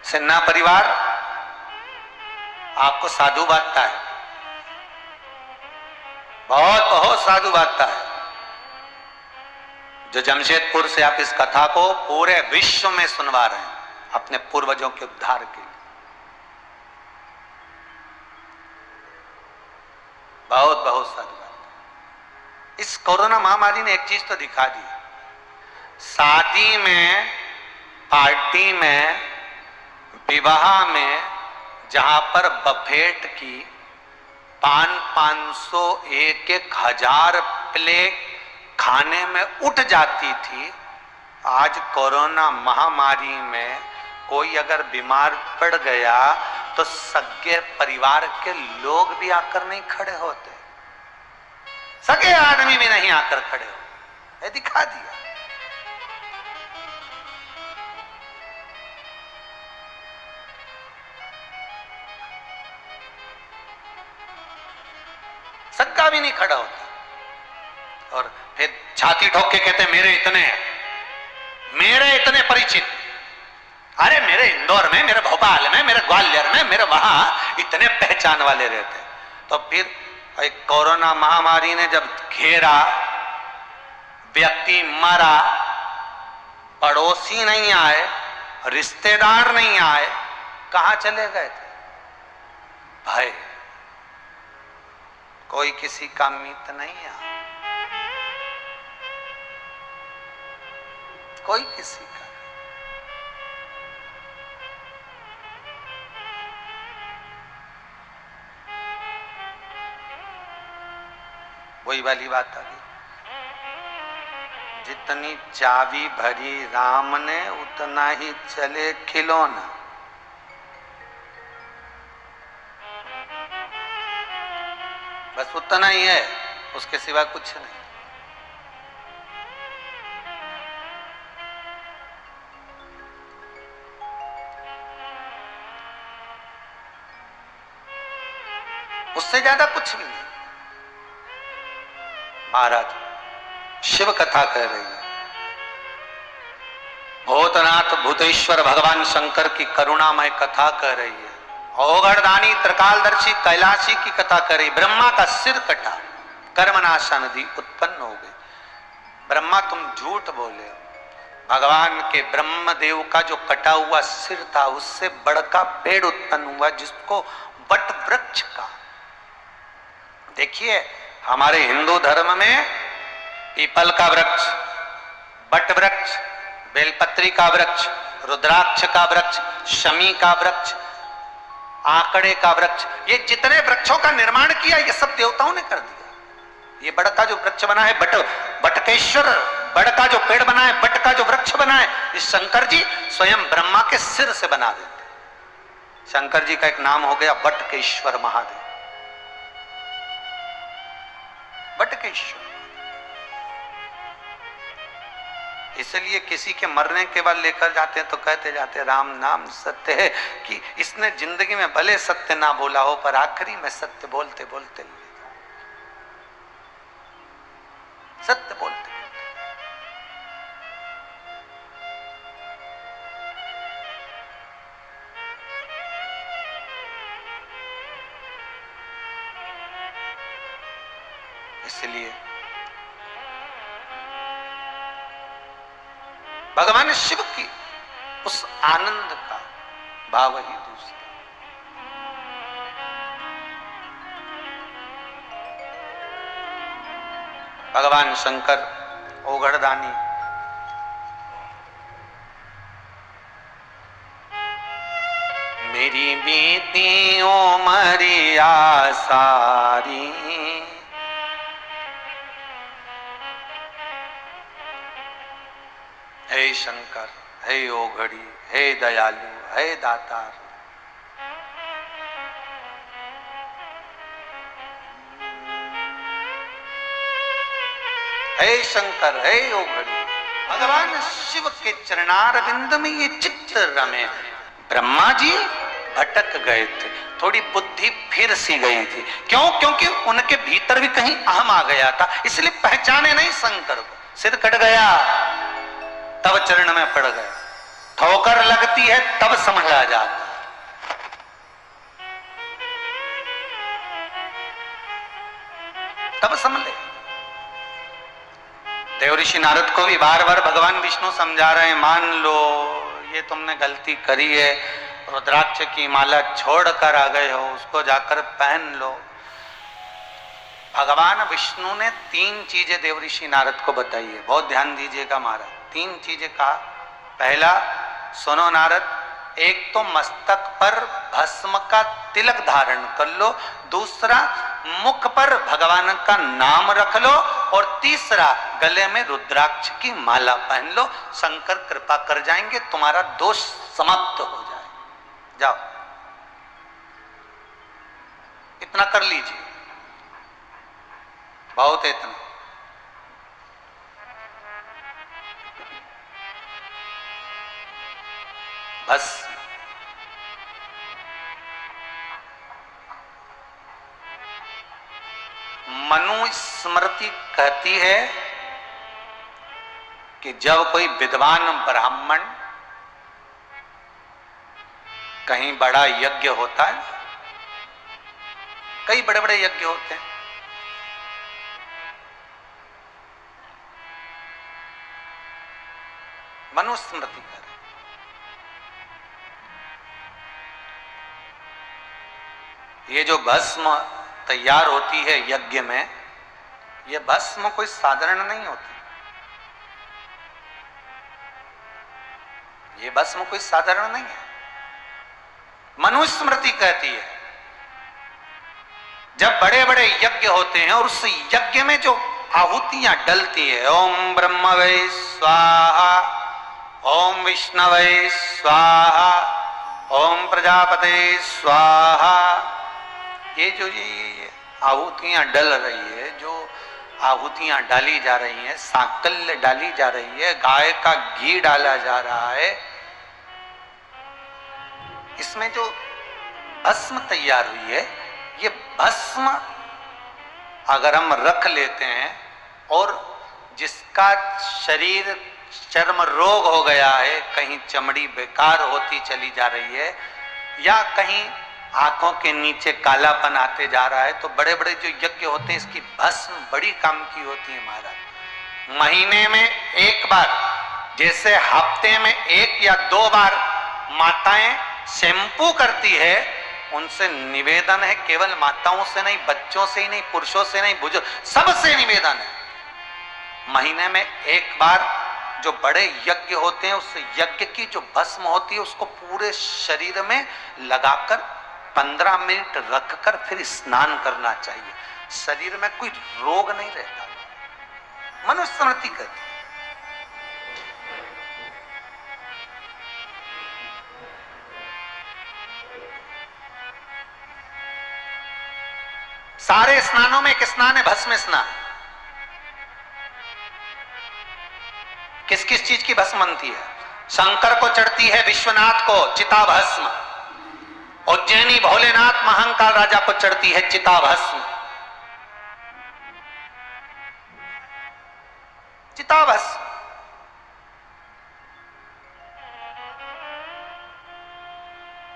सिन्हा परिवार आपको साधु बांटता है, बहुत बहुत साधु बांटता है। जो जमशेदपुर से आप इस कथा को पूरे विश्व में सुनवा रहे हैं अपने पूर्वजों के उद्धार के लिए, बहुत बहुत साधु बात। इस कोरोना महामारी ने एक चीज तो दिखा दी, शादी में, पार्टी में, विवाह में, जहां पर बफेट की 500 1,000 प्लेट खाने में उठ जाती थी, आज कोरोना महामारी में कोई अगर बीमार पड़ गया तो सगे परिवार के लोग भी आकर नहीं खड़े होते, सगे आदमी भी नहीं आकर खड़े हो। ये दिखा दिया। सगा भी नहीं खड़ा होता, और फिर छाती ठोक के कहते मेरे इतने परिचित। अरे मेरे इंदौर में, मेरे भोपाल में, मेरे ग्वालियर में, मेरे वहां इतने पहचान वाले रहते। तो फिर एक कोरोना महामारी ने जब घेरा, व्यक्ति मरा, पड़ोसी नहीं आए, रिश्तेदार नहीं आए, कहां चले गए थे? भय, कोई किसी का मित्र नहीं है, कोई किसी का। वही वाली बात आ गई, जितनी चाबी भरी राम ने उतना ही चले खिलौना। बस उतना ही है, उसके सिवा कुछ नहीं। उससे ज्यादा कुछ भी नहीं। महाराज शिव कथा कह रही है, भूतनाथ भूतेश्वर भगवान शंकर की करुणामय कथा कह रही है, ओघड़दानी त्रिकालदर्शी कैलाशी की कथा कर रही। ब्रह्मा का सिर कटा, कर्मनाशा नदी उत्पन्न हो गई। ब्रह्मा तुम झूठ बोले, भगवान के ब्रह्मदेव का जो कटा हुआ सिर था उससे बड़का पेड़ उत्पन्न हुआ, जिसको वट वृक्ष का। देखिए हमारे हिंदू धर्म में पीपल का वृक्ष, बट वृक्ष, बेलपत्री का वृक्ष, रुद्राक्ष का वृक्ष, शमी का वृक्ष, आंकड़े का वृक्ष, ये जितने वृक्षों का निर्माण किया ये सब देवताओं ने कर दिया। ये बड़ का जो वृक्ष बना है, बटकेश्वर, बड़ का जो पेड़ बना है, बट का जो वृक्ष बना है, इस शंकर जी स्वयं ब्रह्मा के सिर से बना देते। शंकर जी का एक नाम हो गया बटकेश्वर महादेव। बटकेश्वर इसलिए किसी के मरने के बाद लेकर जाते हैं तो कहते जाते राम नाम सत्य है, कि इसने जिंदगी में भले सत्य ना बोला हो पर आखिरी में सत्य बोलते बोलते सत्य बोलते। इसलिए भगवान शिव की उस आनंद का भाव ही दूसरा। भगवान शंकर ओघड़दानी मेरी बीती उमरिया सारी हे शंकर, हे ओघड़ी, हे दयालु, हे दातार, हे शंकर, हे ओघड़ी। भगवान शिव के चरणारविंद में ये चित्त रमे। ब्रह्मा जी भटक गए थे, थोड़ी बुद्धि फिर सी गई थी। क्यों? क्योंकि उनके भीतर भी कहीं अहम आ गया था, इसलिए पहचाने नहीं शंकर को। सिर कट गया तब चरण में पड़ गया, ठोकर लगती है तब समझा जाता। तब समझ ले। देवऋषि नारद को भी बार बार भगवान विष्णु समझा रहे हैं, मान लो ये तुमने गलती करी है, रुद्राक्ष की माला छोड़कर आ गए हो, उसको जाकर पहन लो। भगवान विष्णु ने 3 चीजें देवऋषि नारद को बताई है, बहुत ध्यान दीजिएगा महाराज। 3 चीजें कहा। पहला, सुनो नारद, एक तो मस्तक पर भस्म का तिलक धारण कर लो, दूसरा मुख पर भगवान का नाम रख लो, और तीसरा गले में रुद्राक्ष की माला पहन लो। शंकर कृपा कर जाएंगे, तुम्हारा दोष समाप्त हो जाए। जाओ, इतना कर लीजिए, बहुत है इतना। बस मनुस्मृति कहती है कि जब कोई विद्वान ब्राह्मण कहीं बड़ा यज्ञ होता है, कई बड़े बड़े यज्ञ होते हैं, मनुस्मृति कर ये जो भस्म तैयार होती है यज्ञ में, ये भस्म कोई साधारण नहीं होती। ये भस्म कोई साधारण नहीं है। मनुस्मृति कहती है जब बड़े बड़े यज्ञ होते हैं और उस यज्ञ में जो आहुतियां डलती है, ओम ब्रह्मवे स्वाहा, ओम विष्णवे स्वाहा, ओम प्रजापते स्वाहा, ये जो ये आहुतियां डल रही है, जो आहुतियां डाली जा रही हैं, सांकल्य डाली जा रही है, गाय का घी डाला जा रहा है, इसमें जो भस्म तैयार हुई है, ये भस्म अगर हम रख लेते हैं और जिसका शरीर चर्म रोग हो गया है, कहीं चमड़ी बेकार होती चली जा रही है, या कहीं आंखों के नीचे कालापन आते जा रहा है, तो बड़े बड़े जो यज्ञ होते हैं इसकी भस्म बड़ी काम की होती है महाराज। महीने में एक बार, जैसे हफ्ते में 1 या 2 बार माताएं शैम्पू करती है, उनसे निवेदन है, केवल माताओं से नहीं, बच्चों से ही नहीं, पुरुषों से नहीं, बुजुर्ग सबसे निवेदन है, महीने में 1 बार जो बड़े यज्ञ होते हैं उस यज्ञ की जो भस्म होती है उसको पूरे शरीर में लगाकर 15 मिनट रखकर फिर स्नान करना चाहिए। शरीर में कोई रोग नहीं रहता। मनुस्मृति कहती है। सारे स्नानों में एक स्नान है भस्म स्नान। किस किस चीज की भस्म बनती है? शंकर को चढ़ती है, विश्वनाथ को चिता भस्म। उज्जैनी भोलेनाथ महाकाल राजा को चढ़ती है चिता भस्म। चिता भस्म।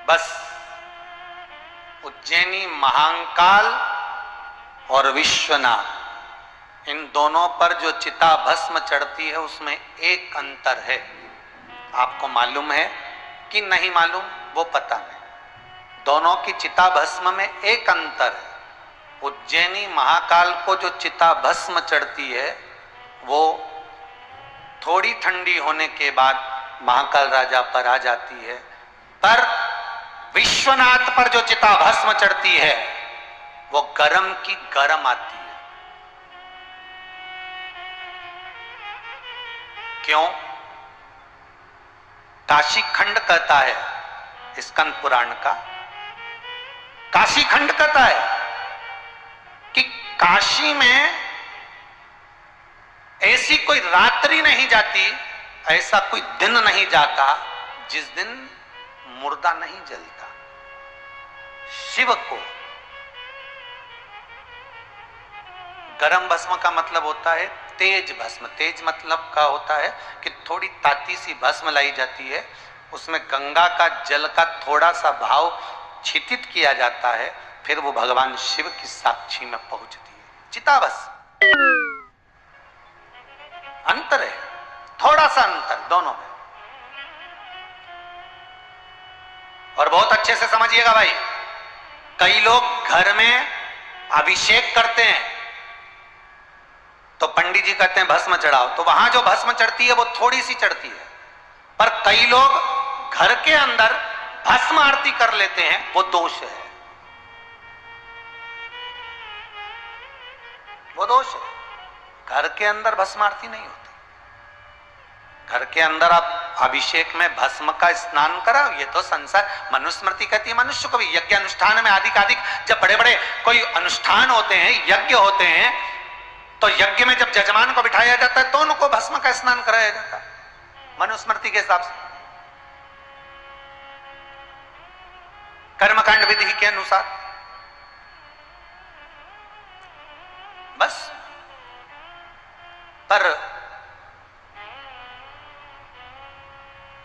बस उज्जैनी महाकाल और विश्वनाथ, इन दोनों पर जो चिता भस्म चढ़ती है उसमें एक अंतर है। आपको मालूम है कि नहीं मालूम वो पता नहीं। दोनों की चिता भस्म में एक अंतर है। उज्जैनी महाकाल को जो चिता भस्म चढ़ती है वो थोड़ी ठंडी होने के बाद महाकाल राजा पर आ जाती है, पर विश्वनाथ पर जो चिता भस्म चढ़ती है वो गरम की गरम आती है। क्यों? काशी खंड कहता है स्कंद पुराण का, काशी खंड कहता है कि काशी में ऐसी कोई रात्रि नहीं जाती, ऐसा कोई दिन नहीं जाता जिस दिन मुर्दा नहीं जलता। शिव को गरम भस्म का मतलब होता है तेज भस्म। तेज मतलब का होता है कि थोड़ी ताती सी भस्म लाई जाती है, उसमें गंगा का जल का थोड़ा सा भाव छितित किया जाता है, फिर वो भगवान शिव की साक्षी में पहुंचती है। चिता भस्म अंतर है, थोड़ा सा अंतर दोनों में। और बहुत अच्छे से समझिएगा भाई, कई लोग घर में अभिषेक करते हैं तो पंडित जी कहते हैं भस्म चढ़ाओ, तो वहां जो भस्म चढ़ती है वो थोड़ी सी चढ़ती है। पर कई लोग घर के अंदर भस्म आरती कर लेते हैं, वो दोष है, वो दोष है। घर के अंदर भस्म आरती नहीं होती। घर के अंदर आप अभिषेक में भस्म का स्नान कराओ, ये तो संसार मनुस्मृति कहती है मनुष्य को भी। यज्ञ अनुष्ठान में आदि जब बड़े बड़े कोई अनुष्ठान होते हैं, यज्ञ होते हैं, तो यज्ञ में जब जजमान को बिठाया जाता है तो उनको भस्म का स्नान कराया जाता है मनुस्मृति के हिसाब से, कर्मकांड विधि के अनुसार। बस पर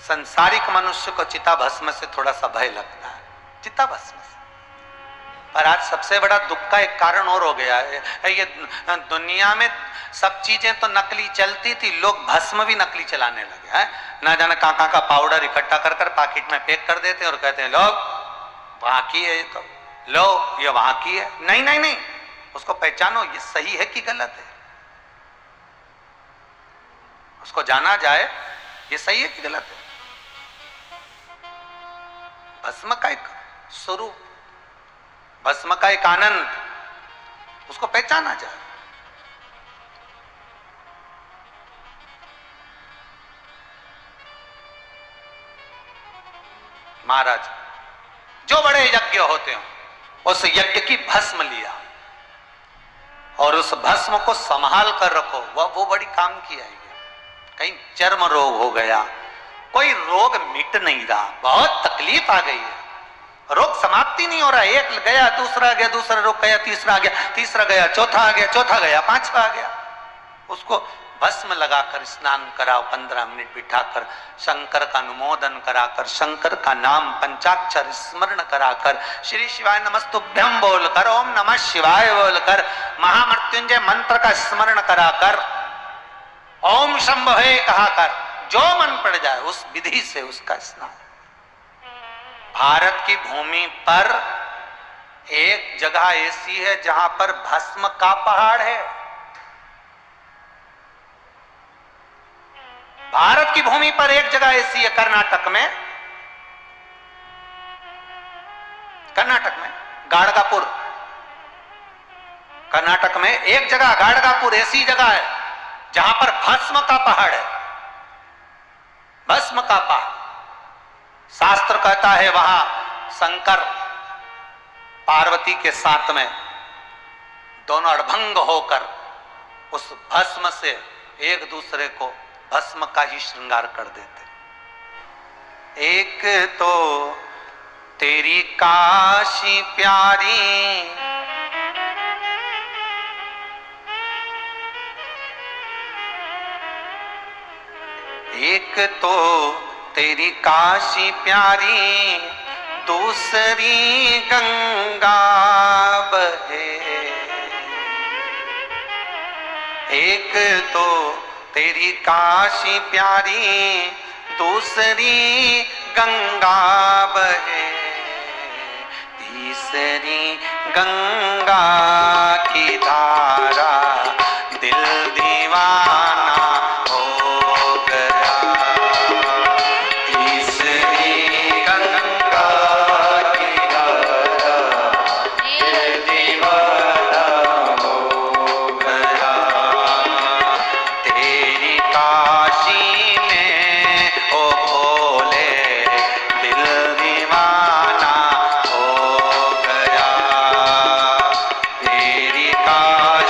संसारिक मनुष्य को चिता भस्म से थोड़ा सा भय लगता है, चिता भस्म से। पर आज सबसे बड़ा दुख का एक कारण और हो गया है, ये दुनिया में सब चीजें तो नकली चलती थी, लोग भस्म भी नकली चलाने लगे हैं। ना जाने कहां का पाउडर इकट्ठा कर कर पैकेट में पैक कर देते हैं और कहते हैं लोग वहां की है, ये तो लो ये वहां की है। नहीं नहीं नहीं, उसको पहचानो ये सही है कि गलत है, उसको जाना जाए ये सही है कि गलत है। भस्म का एक स्वरूप, भस्म का एक आनंद, उसको पहचाना जाए। महाराज जो बड़े यज्ञ होते हो उस यज्ञ की भस्म लिया और उस भस्म को संभाल कर रखो, वो बड़ी काम की है। कहीं चर्म रोग हो गया, कोई रोग मिट नहीं रहा, बहुत तकलीफ आ गई है, रोग समाप्ति नहीं हो रहा। एक गया, दूसरा गया, दूसरा रोग गया, तीसरा आ गया, तीसरा गया, चौथा आ गया, चौथा गया, पांचवा आ गया। उसको भस्म लगाकर स्नान कराओ, 15 मिनट बिठाकर शंकर का अनुमोदन कराकर, शंकर का नाम पंचाक्षर स्मरण कराकर, श्री शिवाय नमस्तुभ्यम बोलकर, ओम नमः शिवाय बोलकर, महामृत्युंजय मंत्र का स्मरण कराकर, ओम शंभवे कहाकर, जो मन पड़ जाए उस विधि से उसका स्नान। भारत की भूमि पर एक जगह ऐसी है जहां पर भस्म का पहाड़ है। भारत की भूमि पर एक जगह ऐसी है, कर्नाटक में, कर्नाटक में गाड़गापुर, कर्नाटक में एक जगह गाड़गापुर ऐसी जगह है जहां पर भस्म का पहाड़ है, भस्म का पहाड़। शास्त्र कहता है वहां शंकर पार्वती के साथ में दोनों अड़भंग होकर उस भस्म से एक दूसरे को भस्म का ही श्रृंगार कर देते। एक तो तेरी काशी प्यारी, एक तो तेरी काशी प्यारी, दूसरी गंगा बहे। एक तो तेरी काशी प्यारी, दूसरी गंगा बहे, तीसरी गंगा की धारा दिल दीवाना हो गया। तीसरी गंगा की धारा दिल दीवाना हो गया। तेरी काशी में ओ भोले दिल दीवाना हो गया। तेरी काशी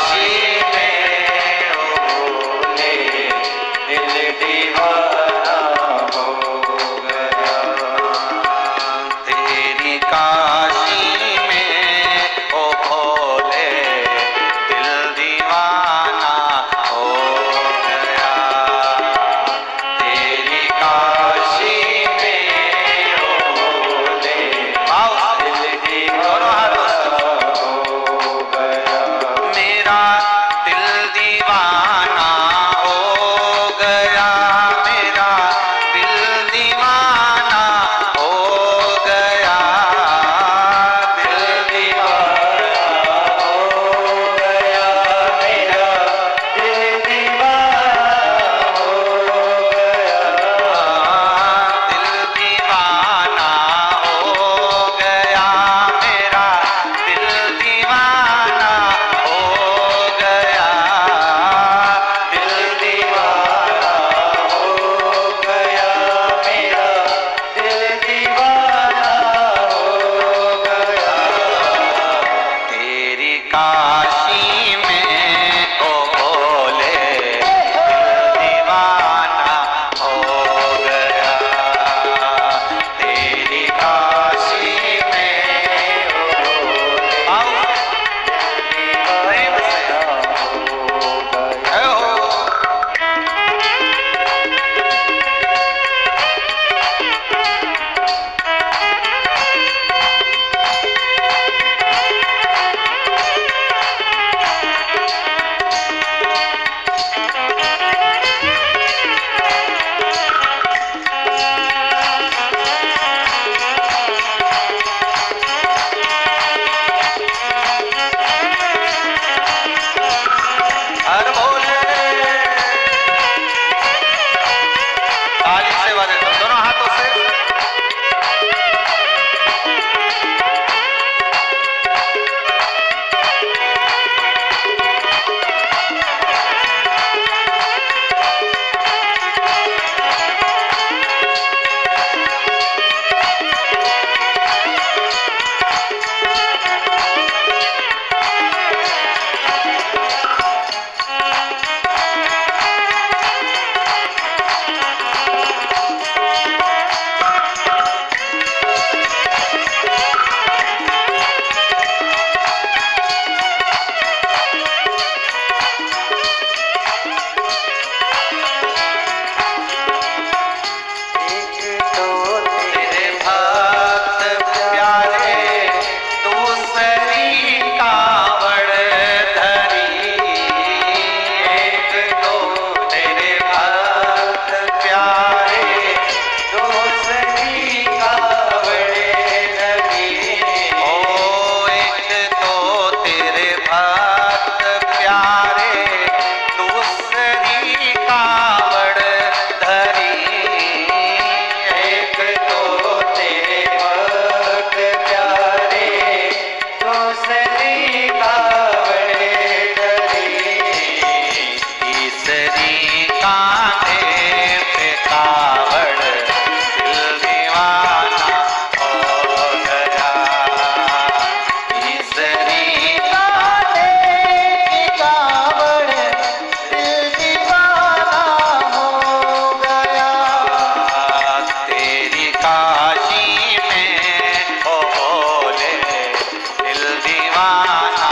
दीवाना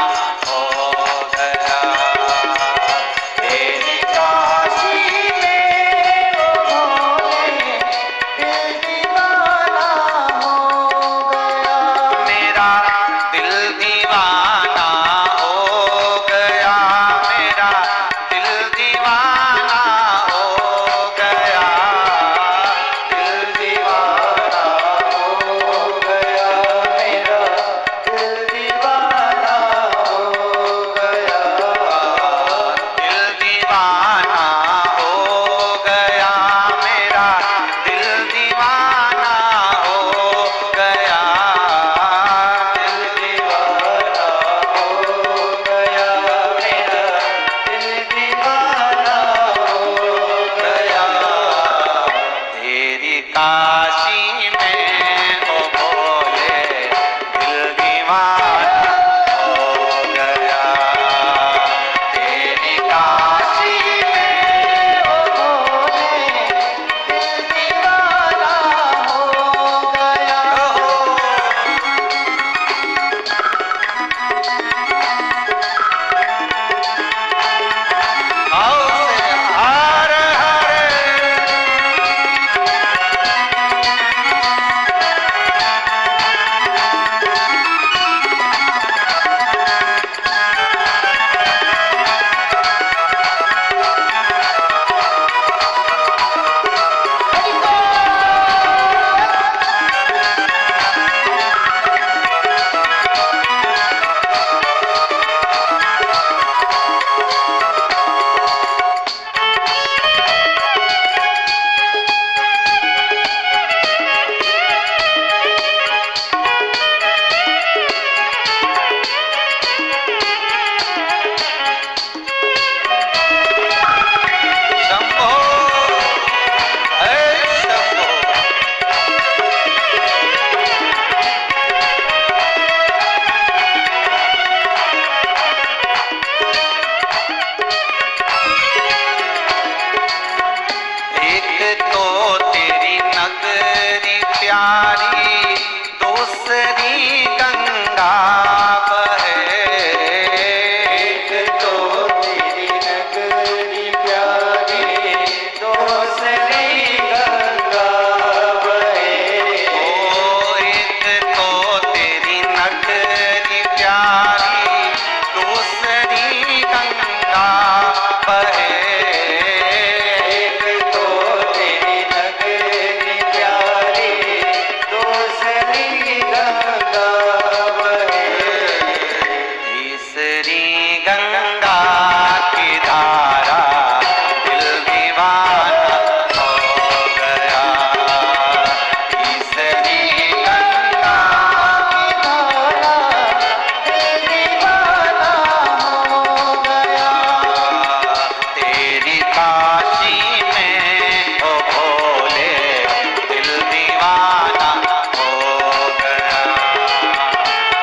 हो गया। तेरी काशी में ओ भोले दिल दीवाना हो गया। मेरा दिल दीवाना हो गया, मेरा दिल दीवाना हो गया, दिल दीवाना हो गया, मेरा दिल दीवाना हो गया, दिल दीवाना हो गया, मेरा दिल दीवाना हो गया, दिल दीवाना हो गया, मेरा दिल दीवाना हो गया। तेरी काशी में ओ भोले दिल दीवाना हो गया। तेरी काशी में ओ भोले दिल दीवाना हो गया। आओ से हर हर शंभो हे शंभो। एक तो तेरी नगरी प्यारी, दूसरी गंगा बहे। एक तो तेरी नगरी प्यारी, दूसरी गंगा बहे। ओ एक तो तेरी नगरी प्यारी, दूसरी गंगा बहे। एक तो तेरी नगरी प्यारी, दूसरी गंगा बहे। तीसरी गंगा की धारा दिल दीवाना हो गया। तीसरी गंगा की धारा दिल दीवाना हो गया। तेरी काशी में ओ भोले दिल दीवाना हो गया।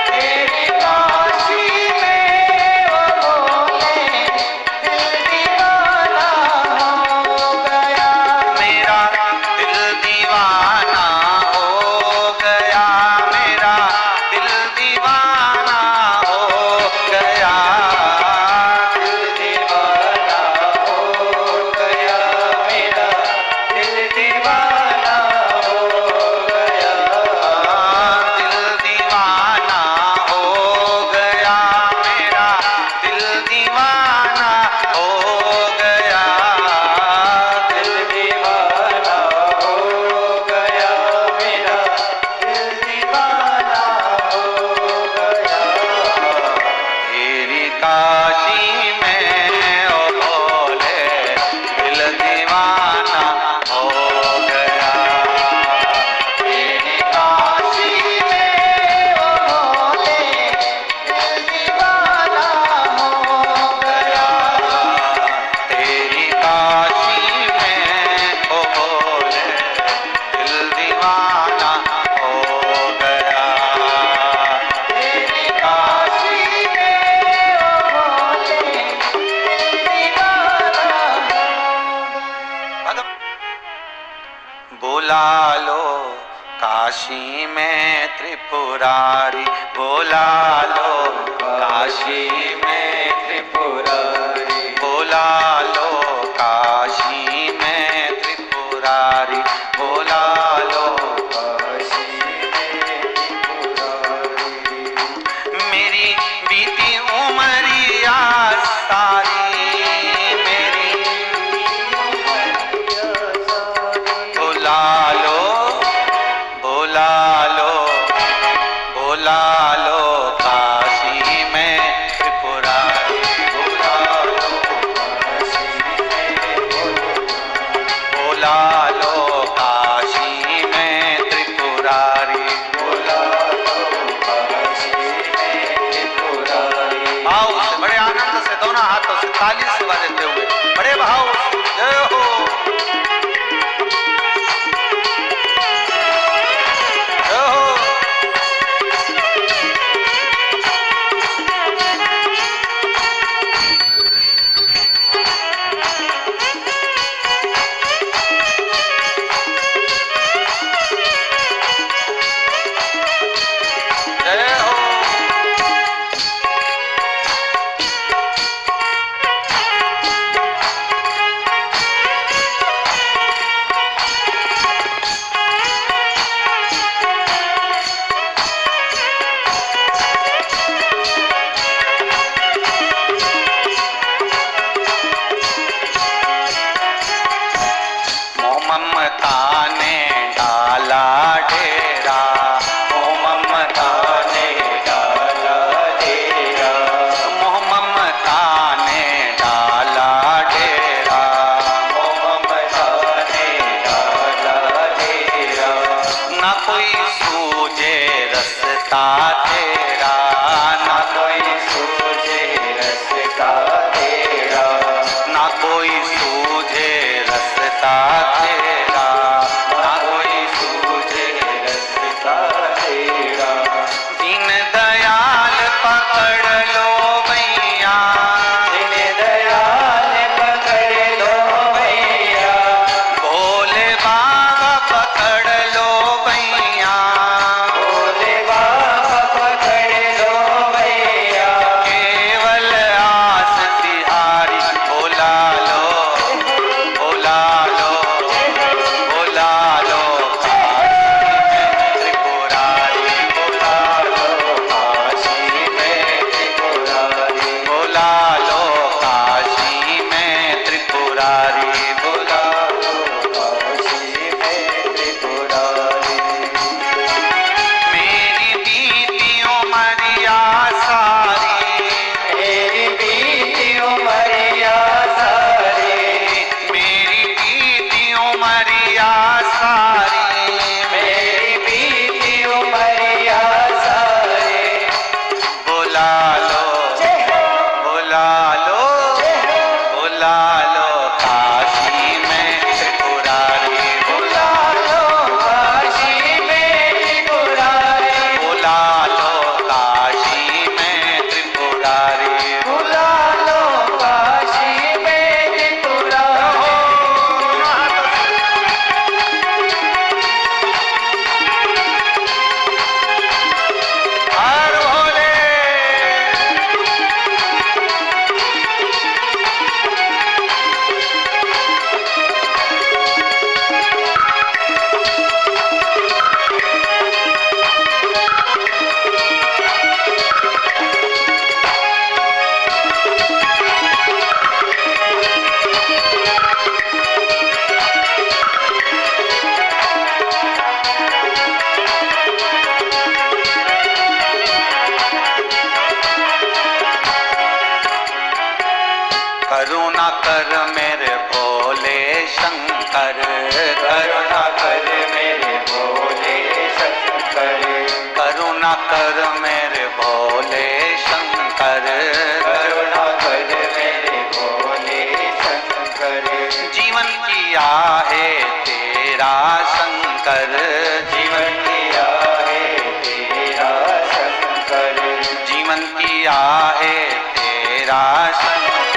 तेरी काशी में ओ भोले दिल दीवाना हो गया। मेरा दिल दीवाना हो गया, मेरा दिल दीवाना हो गया, दिल दीवाना हो गया, मेरा दिल दीवाना हो गया, दिल दीवाना हो गया, मेरा दिल दीवाना हो गया, दिल दीवाना हो गया, मेरा दिल दीवाना हो गया। तेरी काशी में ओ भोले दिल दीवाना हो गया। तेरी काशी में ओ भोले दिल दीवाना हो गया। तेरी काशी में ओ भोले दिल दीवाना हो गया। तेरी काशी में ओ भोले दिल दीवाना हो गया। बुला लो काशी में त्रिपुरारी, बुला लो से ताली से बजाते हुए बड़े भाव से जय हो जय हो। ममता ने डाला डेरा, मोह ममता ने डाला डेरा, मोह ममता ने डाला डेरा, मोह ममता ने डाला डेरा। ना कोई सूझे रास्ता तेरा, ना कोई सूझे रास्ता तेरा, ना कोई सूझे रास्ता तेरा, ना कोई सूझे रास्ता तेरा। दीन दयाल पकड़ लो भैया, दीन दयाल पकड़ लो भैया, भोले बाबा पकड़ लो भैया, भोले बाबा पकड़ लो भैया। केवल आस तिहारी भोला लो, भोला लो, भोला लो काशी में त्रिपुरारी, भोला लो काशी में त्रिपुरारी, भोला लो काशी में त्रिपुरारी। मेरी बीती उमरिया सारी, मेरी बीती उमरिया सारी, मेरी बीती उमरिया सारी, मेरी बीती उमरिया सारी। बुला लो, बुला लो, बुला लो काशी में त्रिपुरारी, बुला लो काशी में त्रिपुरारी, बुला लो काशी में त्रिपुरारी, बुला लो काशी में त्रिपुरारी। हर भोले करुणा कर मेरे भोले शंकर, करुणा कर मेरे भोले शंकर, करुणा कर मेरे भोले शंकर, करुणा कर मेरे भोले शंकर। जीवन किया है तेरा शंकर, जीवन किया है तेरा शंकर, जीवन किया है तेरा शंकर।